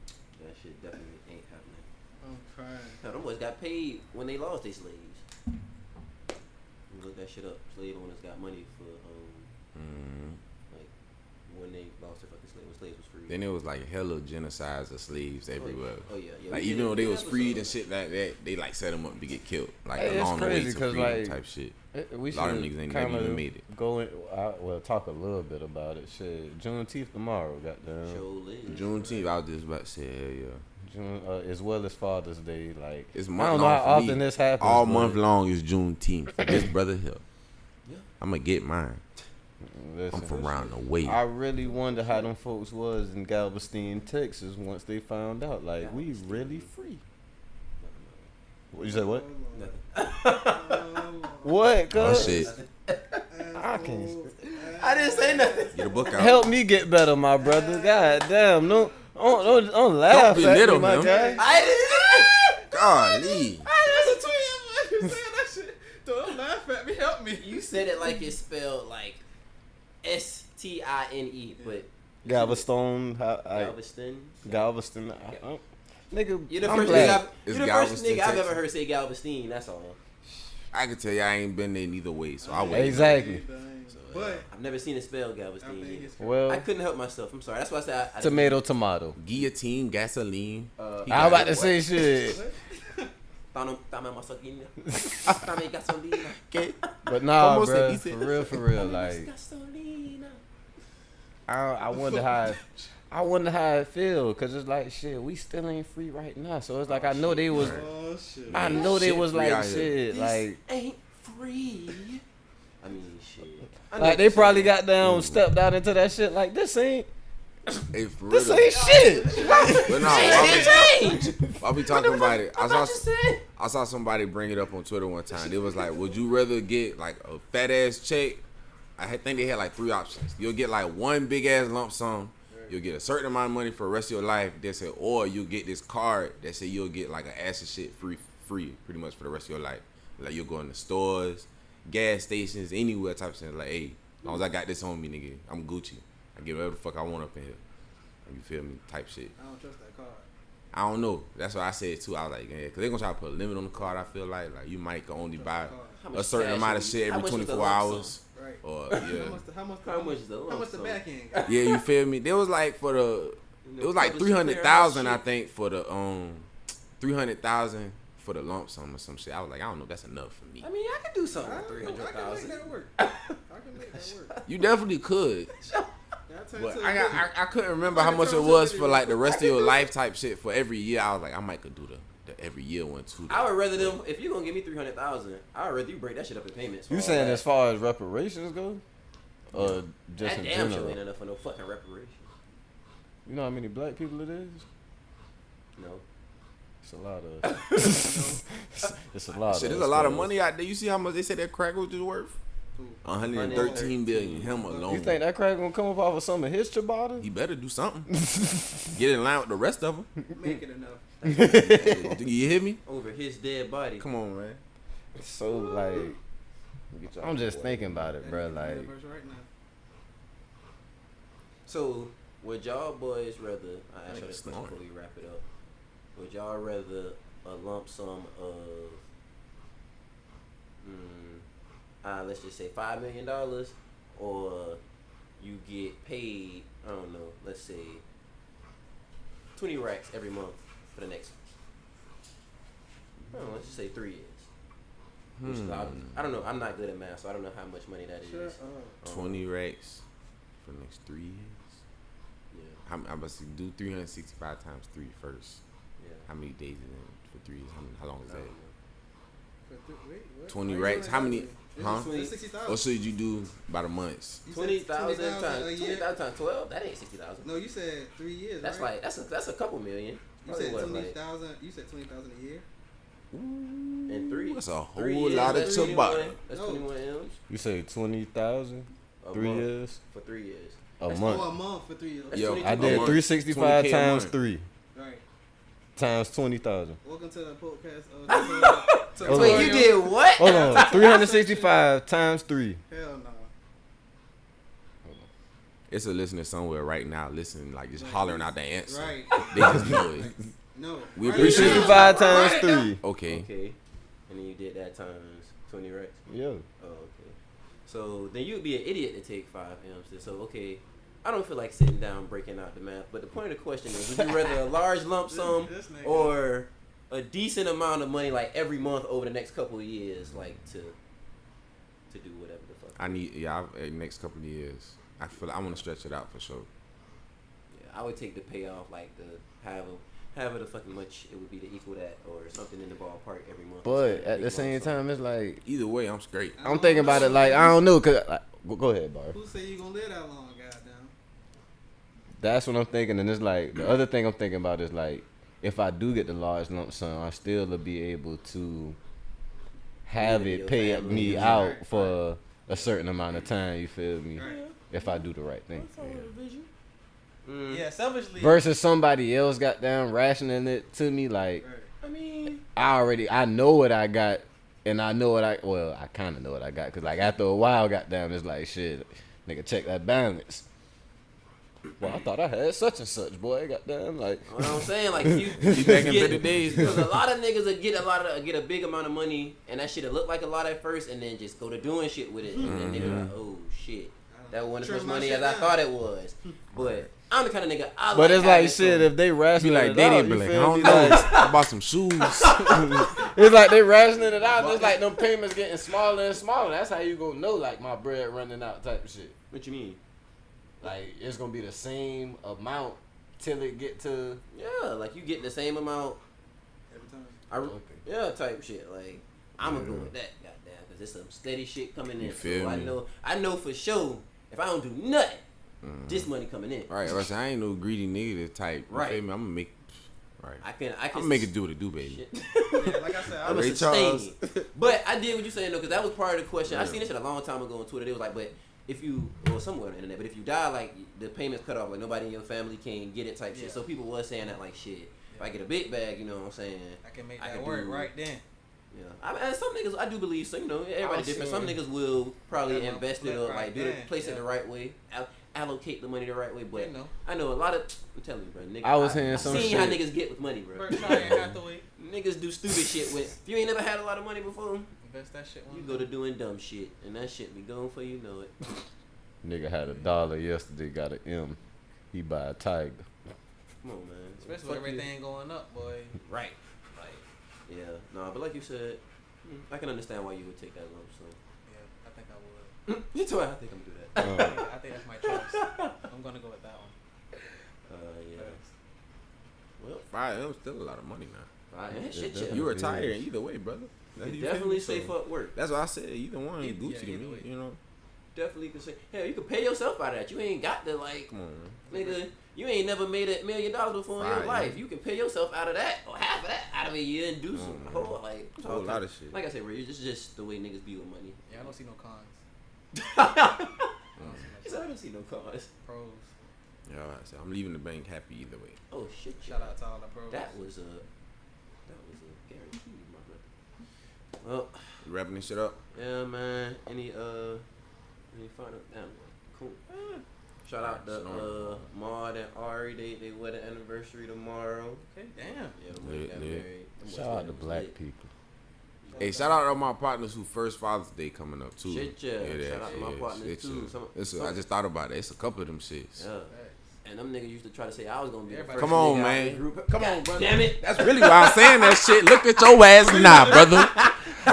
S1: That shit definitely ain't happening.
S4: I'm crying.
S1: Hell, them boys got paid when they lost their slaves. You look that shit up. Slave owners got money for like when they lost their fucking slave. When slaves was free.
S3: Then it was like hella genocides of slaves everywhere.
S1: Oh yeah, yeah.
S3: Like
S1: we
S3: even
S1: did
S3: though they
S1: an
S3: was freed and
S1: episode.
S3: shit like that, they like set them up to get killed. Like
S2: Hey, it's
S3: along the way
S2: crazy
S3: to
S2: 'cause,
S3: freedom
S2: like,
S3: type shit.
S2: we
S3: A lot of
S2: should
S3: niggas ain't
S2: kinda
S3: never even made it.
S2: Go in, well, talk a little bit about it. Shit, Juneteenth tomorrow, goddamn.
S1: Sholl is.
S3: Juneteenth, I was just about to say, hell yeah.
S2: June, as well as Father's Day. Like,
S3: It's
S2: I
S3: month
S2: don't know how
S3: long for
S2: often
S3: me.
S2: this happens.
S3: All
S2: but
S3: month long is Juneteenth. For this brother here.
S1: Yeah.
S3: I'm gonna get mine.
S2: Listen,
S3: I'm from around the way.
S2: I really wonder how them folks was in Galveston, Texas, once they found out. Like, we really free. What you say? What?
S1: Nothing.
S2: What?
S3: Oh
S2: Cuz?
S3: shit.
S2: I can't.
S1: I didn't say nothing.
S3: Get a book out.
S2: Help me get better, my brother. God damn, don't laugh
S3: Don't
S2: at me,
S3: belittle
S2: my
S3: him.
S2: guy.
S1: I didn't.
S3: Golly.
S4: That's a tweet. You saying that shit? Don't laugh at me. Help me.
S1: You said it like it's spelled like Stine, but
S2: Galveston,
S1: Galveston.
S2: Galveston. Nigga,
S1: You're the
S2: I'm
S1: first
S2: glad.
S1: nigga.
S3: It's
S1: You're the first
S3: Galveston,
S1: nigga I've
S3: Texas.
S1: ever heard say Galveston. That's all.
S3: I can tell you I ain't been there neither way, so I wait.
S2: Exactly.
S4: But
S1: I've never seen it spelled
S4: I
S1: Galveston.
S4: think
S1: Either.
S4: it's
S2: Well,
S1: I couldn't help myself. I'm sorry. That's why I said I
S2: tomato.
S3: Guillotine, gasoline. He
S2: I was
S3: got
S2: about
S3: it.
S2: to say shit.
S1: Tame masakina. Tame gasolina.
S2: But nah,
S3: Almost
S2: bro,
S3: like he said.
S2: for real, like
S1: Gasolina.
S2: I wonder how it feel, cause it's like shit, we still ain't free right now. So it's like I know they was,
S4: oh shit.
S2: I know they
S3: Shit
S2: was
S3: free
S2: like
S3: out here.
S2: shit,
S1: This
S2: like
S1: ain't free. I mean, shit. I know
S2: like
S1: what
S2: they
S1: you're
S2: probably
S1: saying.
S2: got down, stepped out into that shit. Like this ain't
S3: Hey, for
S2: this
S3: real.
S2: ain't shit.
S3: But no, while we talking about it,
S1: I'm not just saying.
S3: I saw somebody bring it up on Twitter one time. It was like, would you rather get like a fat ass check? I think they had like 3 options. You'll get like one big ass lump sum. You'll get a certain amount of money for the rest of your life. They said, or you'll get this card that said you'll get like an ass of shit free pretty much for the rest of your life. Like you'll go in the stores, gas stations, anywhere type of thing. Like, hey, as long as I got this on me, nigga, I'm Gucci. I get whatever the fuck I want up in here. You feel me? Type shit.
S4: I don't trust that card.
S3: I don't know. That's what I said too. I was like, yeah, because they're going to try to put a limit on the card, I feel like. Like, you might only buy
S1: How
S3: a
S1: much
S3: certain
S1: cash
S3: amount of
S1: you-
S3: shit
S1: how
S3: every
S1: much was the
S3: 24
S1: lump sum?
S3: hours.
S4: Right.
S3: Or,
S4: How
S3: yeah.
S4: much
S1: is the lump
S4: How much the
S1: sum?
S4: back end got?
S3: Yeah, you feel me? There was like for the, it was like
S1: publish your
S3: 300,000, I
S1: clearinghouse
S3: think, for the 300,000 for the lump sum or some shit. I was like, I don't know, that's enough for me.
S1: I mean, I could do something
S4: I
S1: with
S4: can make
S1: 300,000.
S4: that work. I can make that work.
S3: You definitely could,
S4: I'll turn
S3: but
S4: to a
S3: I couldn't remember
S4: I
S3: how
S4: can
S3: much
S4: turn
S3: it
S4: to
S3: was
S4: a
S3: for like the rest of your
S1: do
S3: life type shit for every year. I was like, I might could do the every year one too.
S1: I would rather them, if you're going to give me 300,000, I would rather you break that shit up in payments. for
S2: You
S1: all
S2: saying
S1: that.
S2: as far as reparations go, or just
S1: That
S2: in
S1: damn sure
S2: general?
S1: ain't enough for no fucking reparation.
S2: You know how many black people it is?
S1: No.
S2: It's a lot of. It's a lot.
S3: Shit,
S2: of
S3: there's a lot of
S2: us.
S3: money out there. You see how much they said that crack was worth? 113 billion. Him alone.
S2: You think that crack gonna come up off of some of his ciabatta?
S3: He better do something. Get in line with the rest of them.
S4: make it enough.
S3: Do you hear me?
S1: Over his dead body.
S3: Come on, man.
S2: So like, I'm just thinking about it, bro. Like,
S4: Universe right now.
S1: So, would y'all boys rather, I ask y'all this question
S3: snoring.
S1: before we wrap it up. Would y'all rather a lump sum of let's just say $5 million, or you get paid, I don't know, let's say 20 racks every month for the next, I don't know, let's just say 3 years. Which is, I don't know, I'm not good at math, so I don't know how much money that is.
S3: 20 racks for the next 3 years.
S1: Yeah.
S3: I'm about to say, do 365 times 3 first.
S1: Yeah.
S3: How many days is it for 3 years? How long is
S1: I don't
S3: that?
S1: know.
S3: 20 racks. How many? Huh?
S4: It's 60,000.
S3: Or should you do by the months?
S4: You said
S1: 20,000
S4: a
S1: times
S4: year?
S1: 20,000 times 12. That ain't 60,000.
S4: No, you said 3 years.
S1: That's
S4: right?
S1: like that's a couple million.
S4: You
S1: Probably
S4: said
S1: what, like,
S4: 20,000. You said 20,000 a year.
S1: in 3.
S3: That's a
S1: 3
S3: whole
S1: years,
S3: lot of
S1: that's 21.
S3: ciabatta.
S1: That's
S4: No.
S1: 21 M's
S2: You say 20,000,
S1: a
S2: 3
S1: month
S2: years,
S1: for 3 years.
S2: a
S1: That's
S2: month.
S4: Oh, a month for 3 years.
S1: That's
S3: Yo,
S1: 22
S2: I
S3: a
S2: did
S3: month.
S2: 365
S3: 20K a
S2: times
S3: month.
S2: 3
S4: Right.
S2: times 20,000.
S4: Welcome to the podcast.
S2: Hold
S1: Wait,
S2: on.
S1: you did what?
S2: Hold on, 365 times 3.
S4: Hell no.
S3: It's a listener somewhere right now listening, like just hollering out the answer.
S4: Right.
S3: They just know it.
S4: No.
S3: We
S4: Right
S3: appreciate
S4: now.
S2: 365 times
S4: Right now.
S2: 3.
S3: Okay.
S1: Okay. And then you did that times 20 racks.
S2: Yeah.
S1: Oh, okay. So then you'd be an idiot to take 5 M's. So okay, I don't feel like sitting down breaking out the math. But the point of the question is, would you rather a large lump sum
S4: This nigga.
S1: or a decent amount of money, like every month over the next couple of years, like to do whatever the fuck?
S3: I need next couple of years. I feel like I want to stretch it out for sure.
S1: Yeah, I would take the payoff, like the however the fucking much it would be to equal that, or something in the ballpark every month.
S2: But
S1: instead of
S2: at the
S1: big
S2: same
S1: lump sum.
S2: time, it's like,
S3: Either way, I'm straight.
S2: I'm thinking about it like, I don't know. Cause go ahead, Barb.
S4: Who say you gonna live that long? Goddamn.
S2: That's what I'm thinking. And it's like, the other thing I'm thinking about is like, if I do get the large lump sum, I still will be able to have
S1: Yeah,
S2: it
S1: your
S2: pay
S1: family,
S2: me
S1: yeah.
S2: out for a certain amount of time. You feel me?
S4: Right.
S2: If I do the right thing.
S1: Mm.
S4: Yeah, selfishly.
S2: Versus somebody else got down rationing it to me, like,
S4: Right.
S1: I mean,
S2: I know what I got, and I know what I kind of know what I got, cause like after a while, goddamn, it's like shit, nigga, check that balance. Well, I thought I had such and such, boy. Goddamn, like.
S1: what I'm saying, like you
S3: back in
S1: get-
S3: 30 days.
S1: Because a lot of niggas will get a big amount of money, and that shit'll look like a lot at first, and then just go to doing shit with it, and then they be like, oh shit, that wasn't as
S4: Trim
S1: much
S4: my
S1: money
S4: shit
S1: as I
S4: down.
S1: thought it was. But I'm the kind of nigga I
S2: But it's like
S1: having
S2: shit.
S1: some-
S2: If they
S3: Be
S2: rationing
S3: like,
S2: it
S3: they
S2: out,
S3: didn't
S2: you
S3: be like, I
S2: feel
S3: don't
S2: me?
S3: know.
S2: Like,
S3: I bought some shoes.
S2: it's like they rationing it out. It's like them payments getting smaller and smaller. That's how you gonna know like my bread running out type of shit.
S1: What you mean?
S2: Like it's gonna be the same amount till it get to.
S1: Yeah, like you get the same amount.
S4: Every time.
S2: Okay.
S1: Yeah, type shit. Like I'm gonna go with that, goddamn, because there's some steady shit coming in.
S3: You feel
S1: so
S3: me?
S1: I know for sure if I don't do nothing, this money coming in.
S3: Right, I ain't no greedy nigga type. You
S1: Right.
S3: feel me? I'm gonna make. Right.
S1: I can
S3: I'm gonna make it do what it do, baby.
S1: Shit.
S4: Yeah, like I said,
S1: I'm a
S3: Ray
S1: sustain
S3: Charles.
S1: it. But I did what you saying though, because that was part of the question. I seen this shit a long time ago on Twitter. They was like, but if you, or somewhere on the internet, but if you die, like the payments cut off, like nobody in your family can get it type shit.
S4: Yeah.
S1: So people was saying that like shit. If I get a big bag, you know what I'm saying?
S4: I can make
S1: I
S4: that
S1: can
S4: work
S1: do-
S4: right then.
S1: Yeah, I mean, some niggas I do believe so. You know, everybody
S2: I'm
S1: different. Some
S2: saying-
S1: niggas will probably
S4: Yeah,
S1: invest it
S4: flip
S1: or
S4: right
S1: like do
S4: then,
S1: the place it
S4: yeah.
S1: the right way, allocate the money the right way. But
S4: You know.
S1: I know a lot of. I'm telling you, bro. Niggas,
S2: I was hearing some
S1: seen how
S2: shit.
S1: niggas get with money, bro.
S4: Berkshire Hathaway.
S1: Niggas do stupid shit with. If you ain't never had a lot of money before,
S4: Invest that shit one
S1: you
S4: day.
S1: go to doing dumb shit, and that shit be going for you know it.
S2: Nigga had $1 yesterday, got an M. He buy a tiger.
S1: Come on, man.
S4: Especially
S1: Fuck
S4: with
S1: you.
S4: everything going up, boy.
S1: Right. Like, yeah. No, but like you said, I can understand why you would take that lump sum.
S4: Yeah, I think I would.
S1: You too. I think I'm gonna do that.
S2: Oh.
S4: I think that's my choice. I'm gonna go with that one.
S1: Yeah. Well,
S3: 5 M's still a lot of money now.
S1: right.
S2: Yeah,
S1: Shit, shit.
S2: definitely.
S3: You retired either way, brother. That's
S1: You
S3: you feel
S1: definitely
S3: me? So,
S1: safe up work.
S3: That's what I said. Either one,
S4: Either-
S3: Gucci
S4: yeah,
S3: to
S4: either
S3: me.
S4: way.
S3: You know.
S1: Definitely can say, hell, you can pay yourself out of that. You ain't got to like,
S3: Come on, man.
S1: nigga. You ain't never made $1 million before in your
S3: Right,
S1: life.
S3: yeah.
S1: You can pay yourself out of that or half of that out of a year and do some
S3: man.
S1: whole like
S3: It's a whole lot of shit.
S1: Like I said, bro, it's just the way niggas be with money.
S4: Yeah, I don't see no cons.
S1: He said, I don't see no cars.
S4: Pros.
S3: Yeah, all right, so I'm leaving the bank happy either way.
S1: Oh shit!
S4: Shout out to all the pros.
S1: That was a guarantee, my brother. Well,
S3: You wrapping this shit up?
S1: yeah, man. Any final? Damn, cool. Shout out to Maud and Ari. They wedding anniversary tomorrow.
S4: Okay, damn.
S1: Yeah, we
S3: Lit,
S1: got
S3: lit.
S1: married. Them boys
S2: Shout out to
S1: wedding was
S2: black
S1: lit.
S2: people.
S3: Hey, shout out to my partners who first Father's Day coming up too.
S1: Shit, yeah. Shout out to my partners too.
S3: I just thought about it. It's a couple of them shits.
S1: Yeah. And them niggas used to try to say I was gonna be the first.
S3: Come on,
S1: nigga out
S3: man.
S1: the group.
S3: Come on, brother.
S1: Damn it.
S3: That's really why I'm saying that shit. Look at your ass now, brother.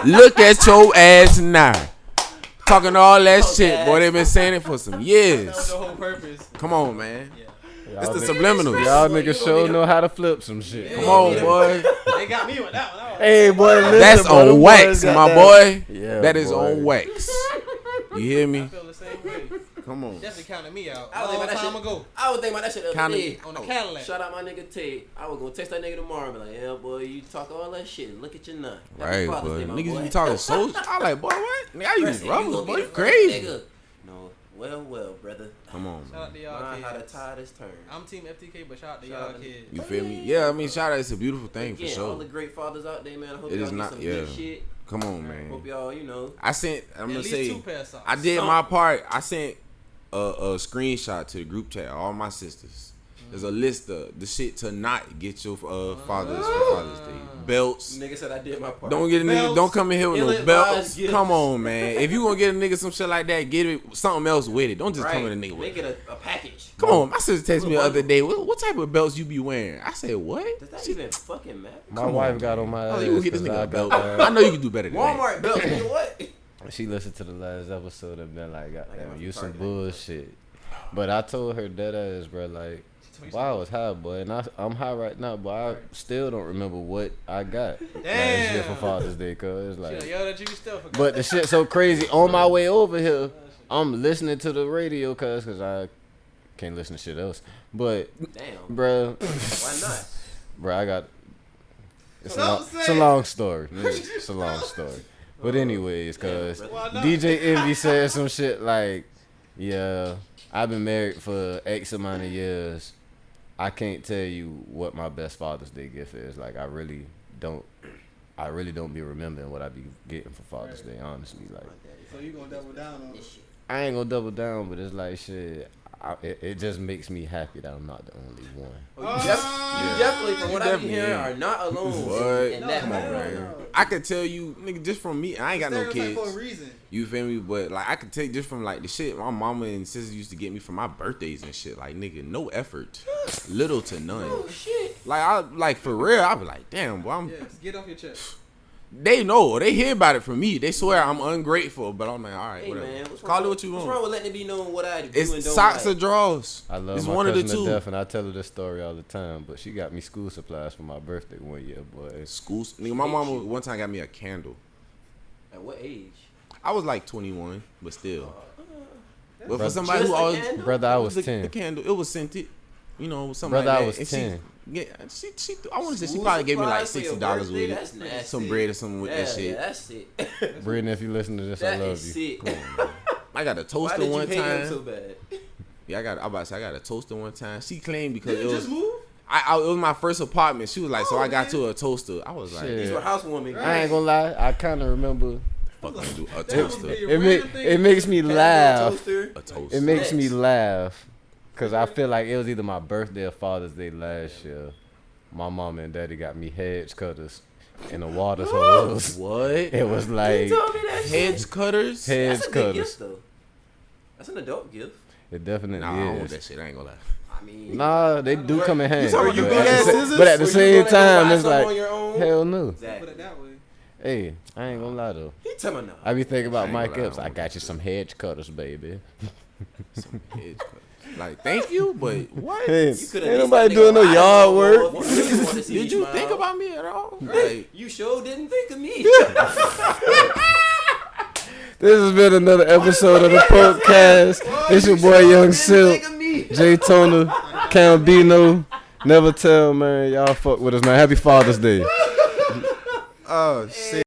S3: Look at your ass now. Talking all that shit, boy. They been saying it for some
S4: That was
S3: years.
S4: the whole purpose.
S3: Come on, man.
S4: Yeah.
S3: It's the subliminals.
S2: Y'all niggas sure know how to flip some shit.
S3: Come on, boy.
S4: They got me with that one.
S2: Hey, boy, listen,
S3: That's
S2: boy, them
S3: on
S2: boys
S3: wax,
S2: got
S3: my
S2: that.
S3: boy.
S2: Yeah,
S3: That is
S2: boy.
S3: on wax. You hear
S4: I
S3: me?
S4: feel the same way.
S3: Come on.
S4: Definitely counted me out.
S1: I was
S4: Long
S1: thinking about
S4: time
S1: that shit.
S4: ago.
S1: I was thinking about that shit the other
S3: Kinda-
S1: day.
S4: On the Cadillac.
S1: Shout out my nigga Ted. I was gonna text that nigga tomorrow and be like, yeah, boy, you talk all that shit and look at your nut. Happy
S3: Right,
S1: Father's
S3: boy.
S1: Day, my
S3: Niggas
S1: boy.
S3: be talking so. I like, boy, what? Nigga, I use
S1: Pressing, you
S3: rubbers,
S1: gonna be
S3: boy.
S1: the first
S3: Crazy.
S1: nigga. No, well, brother.
S3: Come on,
S4: Shout
S3: man.
S4: out to y'all
S1: Learn how to
S4: kids.
S1: tie this turn.
S4: I'm Team FTK, but shout out to
S1: Shout
S4: y'all
S1: out to-
S4: kids.
S3: You feel me? Yeah, I mean, shout out. It's a beautiful thing for
S1: Again, all the
S3: sure.
S1: great fathers out there, man. I hope
S3: It
S1: y'all
S3: is
S1: get
S3: not-
S1: some
S3: yeah.
S1: good shit.
S3: Come on,
S1: Hope
S3: man.
S1: y'all, you know.
S3: I sent. I'm
S4: At
S3: gonna
S4: least
S3: say.
S4: 2 pair of socks.
S3: I did my part. I sent a screenshot to the group chat. All my sisters. There's a list of the shit to not get your fathers for Father's Day. Belts.
S1: Nigga said I did my part.
S3: Don't get a nigga.
S4: Belts.
S3: Don't come in here with no
S1: Ill-advised
S3: belts.
S1: gifts.
S3: Come on, man. If you gonna get a nigga some shit like that, get it something else with it. Don't just come in a nigga with
S1: Make
S3: it.
S1: it a package.
S3: Come on, my sister texted me the other day. What type of belts you be wearing? I said, what?
S1: Does that even fucking matter?
S2: My
S3: Come
S2: wife
S3: on,
S2: got on my
S3: Oh,
S2: ass.
S3: you gonna get this
S2: 'cause
S3: nigga
S2: I
S3: a belt?
S2: got,
S3: I know you can do better than that.
S1: Walmart belt. You know what?
S2: She listened to the last episode and been like,
S1: got
S2: goddamn,
S1: my
S2: you some
S1: Target.
S2: bullshit. But I told her dead ass, bro, like, wow, I was high, boy, and I'm high right now, but I still don't remember what I got last year for
S4: Damn.
S2: Father's Day, cause it's
S4: Shit,
S2: like,
S4: yo, that you still forgot.
S2: but the shit so crazy. On my way over here, I'm listening to the radio, cause I can't listen to shit else. But,
S1: Damn.
S2: bro,
S1: Why not?
S2: bro, I got. It's
S4: Don't
S2: it's a
S4: say it.
S2: long story. It's a long story. But anyways, cause
S1: Yeah,
S4: Why not?
S2: DJ Envy said some shit like, "Yeah, I've been married for X amount of years. I can't tell you what my best Father's Day gift is. Like, I really don't be remembering what I be getting for Father's Day. Honestly, like,
S4: So you gonna double down on it?
S2: I ain't gonna double down, but it's like shit. It just makes me happy that I'm not the only one.
S1: Oh, you definitely, from what I be hearing, are not alone.
S3: What?
S1: in that
S3: Come on,
S1: matter.
S3: man. I could tell you, nigga, just from me. I ain't got no
S4: Stereotype
S3: kids.
S4: for a reason.
S3: You feel me? But like, I could tell you just from like the shit my mama and sister used to get me for my birthdays and shit. Like, nigga, no effort, little to none.
S1: Oh shit.
S3: Like for real, I be like, damn, boy,
S4: Yes, get off your chest.
S3: they know, they hear about it from me. They swear I'm ungrateful, but I'm like, all right,
S1: Hey
S3: whatever.
S1: man, what's
S3: Call
S1: wrong,
S3: it what you
S1: what's
S3: want.
S1: wrong with letting it be known what I do and don't
S3: It's socks
S1: like?
S3: or drawers.
S2: I love
S3: It's
S2: my
S3: one of
S2: cousin
S3: the
S2: to
S3: two.
S2: death, and I tell her this story all the time. But she got me school supplies for my birthday one year, boy.
S3: School, nigga, my mama one time got me a candle.
S1: At what age?
S3: I was like 21, but still. But for
S2: Brother-
S3: somebody
S1: Just
S3: who
S1: a
S3: always
S1: candle?
S2: Brother, I was
S3: the
S2: 10.
S3: candle, it was scented. You know, something
S2: Brother,
S3: like
S2: I
S3: that.
S2: was
S3: And
S2: 10.
S3: She, I want to say she
S1: School
S3: probably gave me like
S1: supplies for your
S3: $60
S1: birthday?
S3: with
S1: That's
S3: it,
S1: nasty.
S3: some bread or something with
S1: Yeah,
S3: that shit.
S1: yeah, that's it.
S2: Brittany, if you listen to this, I
S1: That
S2: love
S1: is
S2: you.
S1: sick.
S3: I got a
S1: Why
S3: toaster
S1: did you
S3: one
S1: hate him
S3: time.
S1: so bad?
S3: Yeah, I'm about to say I got a toaster one time. She claimed because
S4: Did
S3: it
S4: you
S3: was
S4: just move?
S3: it was my first apartment. She was like, so
S4: Oh,
S3: I got
S4: man.
S3: to a toaster. I was like,
S2: Shit.
S1: These were housewarming.
S2: I ain't gonna lie, I kind of remember.
S3: fucking do a
S4: That was
S3: toaster.
S4: big.
S2: It makes me laugh.
S1: Toaster.
S3: A toaster.
S2: It makes me
S1: Next.
S2: laugh because I feel like it was either my birthday or Father's Day last year. My mom and daddy got me hedge cutters and a water hose.
S3: What?
S2: It was
S1: You
S2: like
S1: told me that shit.
S3: Hedge cutters?
S2: hedge
S1: That's a good
S2: cutters.
S1: gift though. That's an adult gift.
S2: It definitely
S3: Nah, I don't want
S2: is.
S3: that shit. I ain't gonna lie.
S1: I mean,
S2: Nah, they do come in handy.
S3: talking
S1: you
S2: But
S1: gonna
S2: at the
S1: get
S2: sa-
S1: scissors?
S2: but at the
S1: Or you
S2: same
S1: gonna go
S2: time,
S1: buy
S2: it's
S1: some
S2: like,
S1: on your own?
S2: hell no.
S4: Put
S1: Exactly.
S4: it that way.
S2: Hey, I ain't gonna lie though.
S1: He tell me no.
S2: I be thinking about
S3: I ain't
S2: Mike
S3: gonna lie,
S2: Epps.
S3: I
S2: I
S3: don't
S2: got you some hedge cutters, baby.
S3: Some hedge cutters. Like, thank you, but what?
S2: Hey,
S1: You coulda
S2: ain't
S1: at least
S2: nobody
S1: that
S2: doing no
S1: nigga
S2: yard
S1: eyes
S2: work.
S1: on the wall. You really wanna see
S3: Did
S1: me
S3: you
S1: smile.
S3: think about me at all?
S1: Right.
S3: Like,
S1: You sure didn't think of me.
S2: This has been another episode of the podcast. It's your boy Young
S1: Didn't
S2: Silk,
S1: think of me.
S2: J Toner, Cambino. Never tell, man. Y'all fuck with us, man. Happy Father's Day.
S3: oh shit.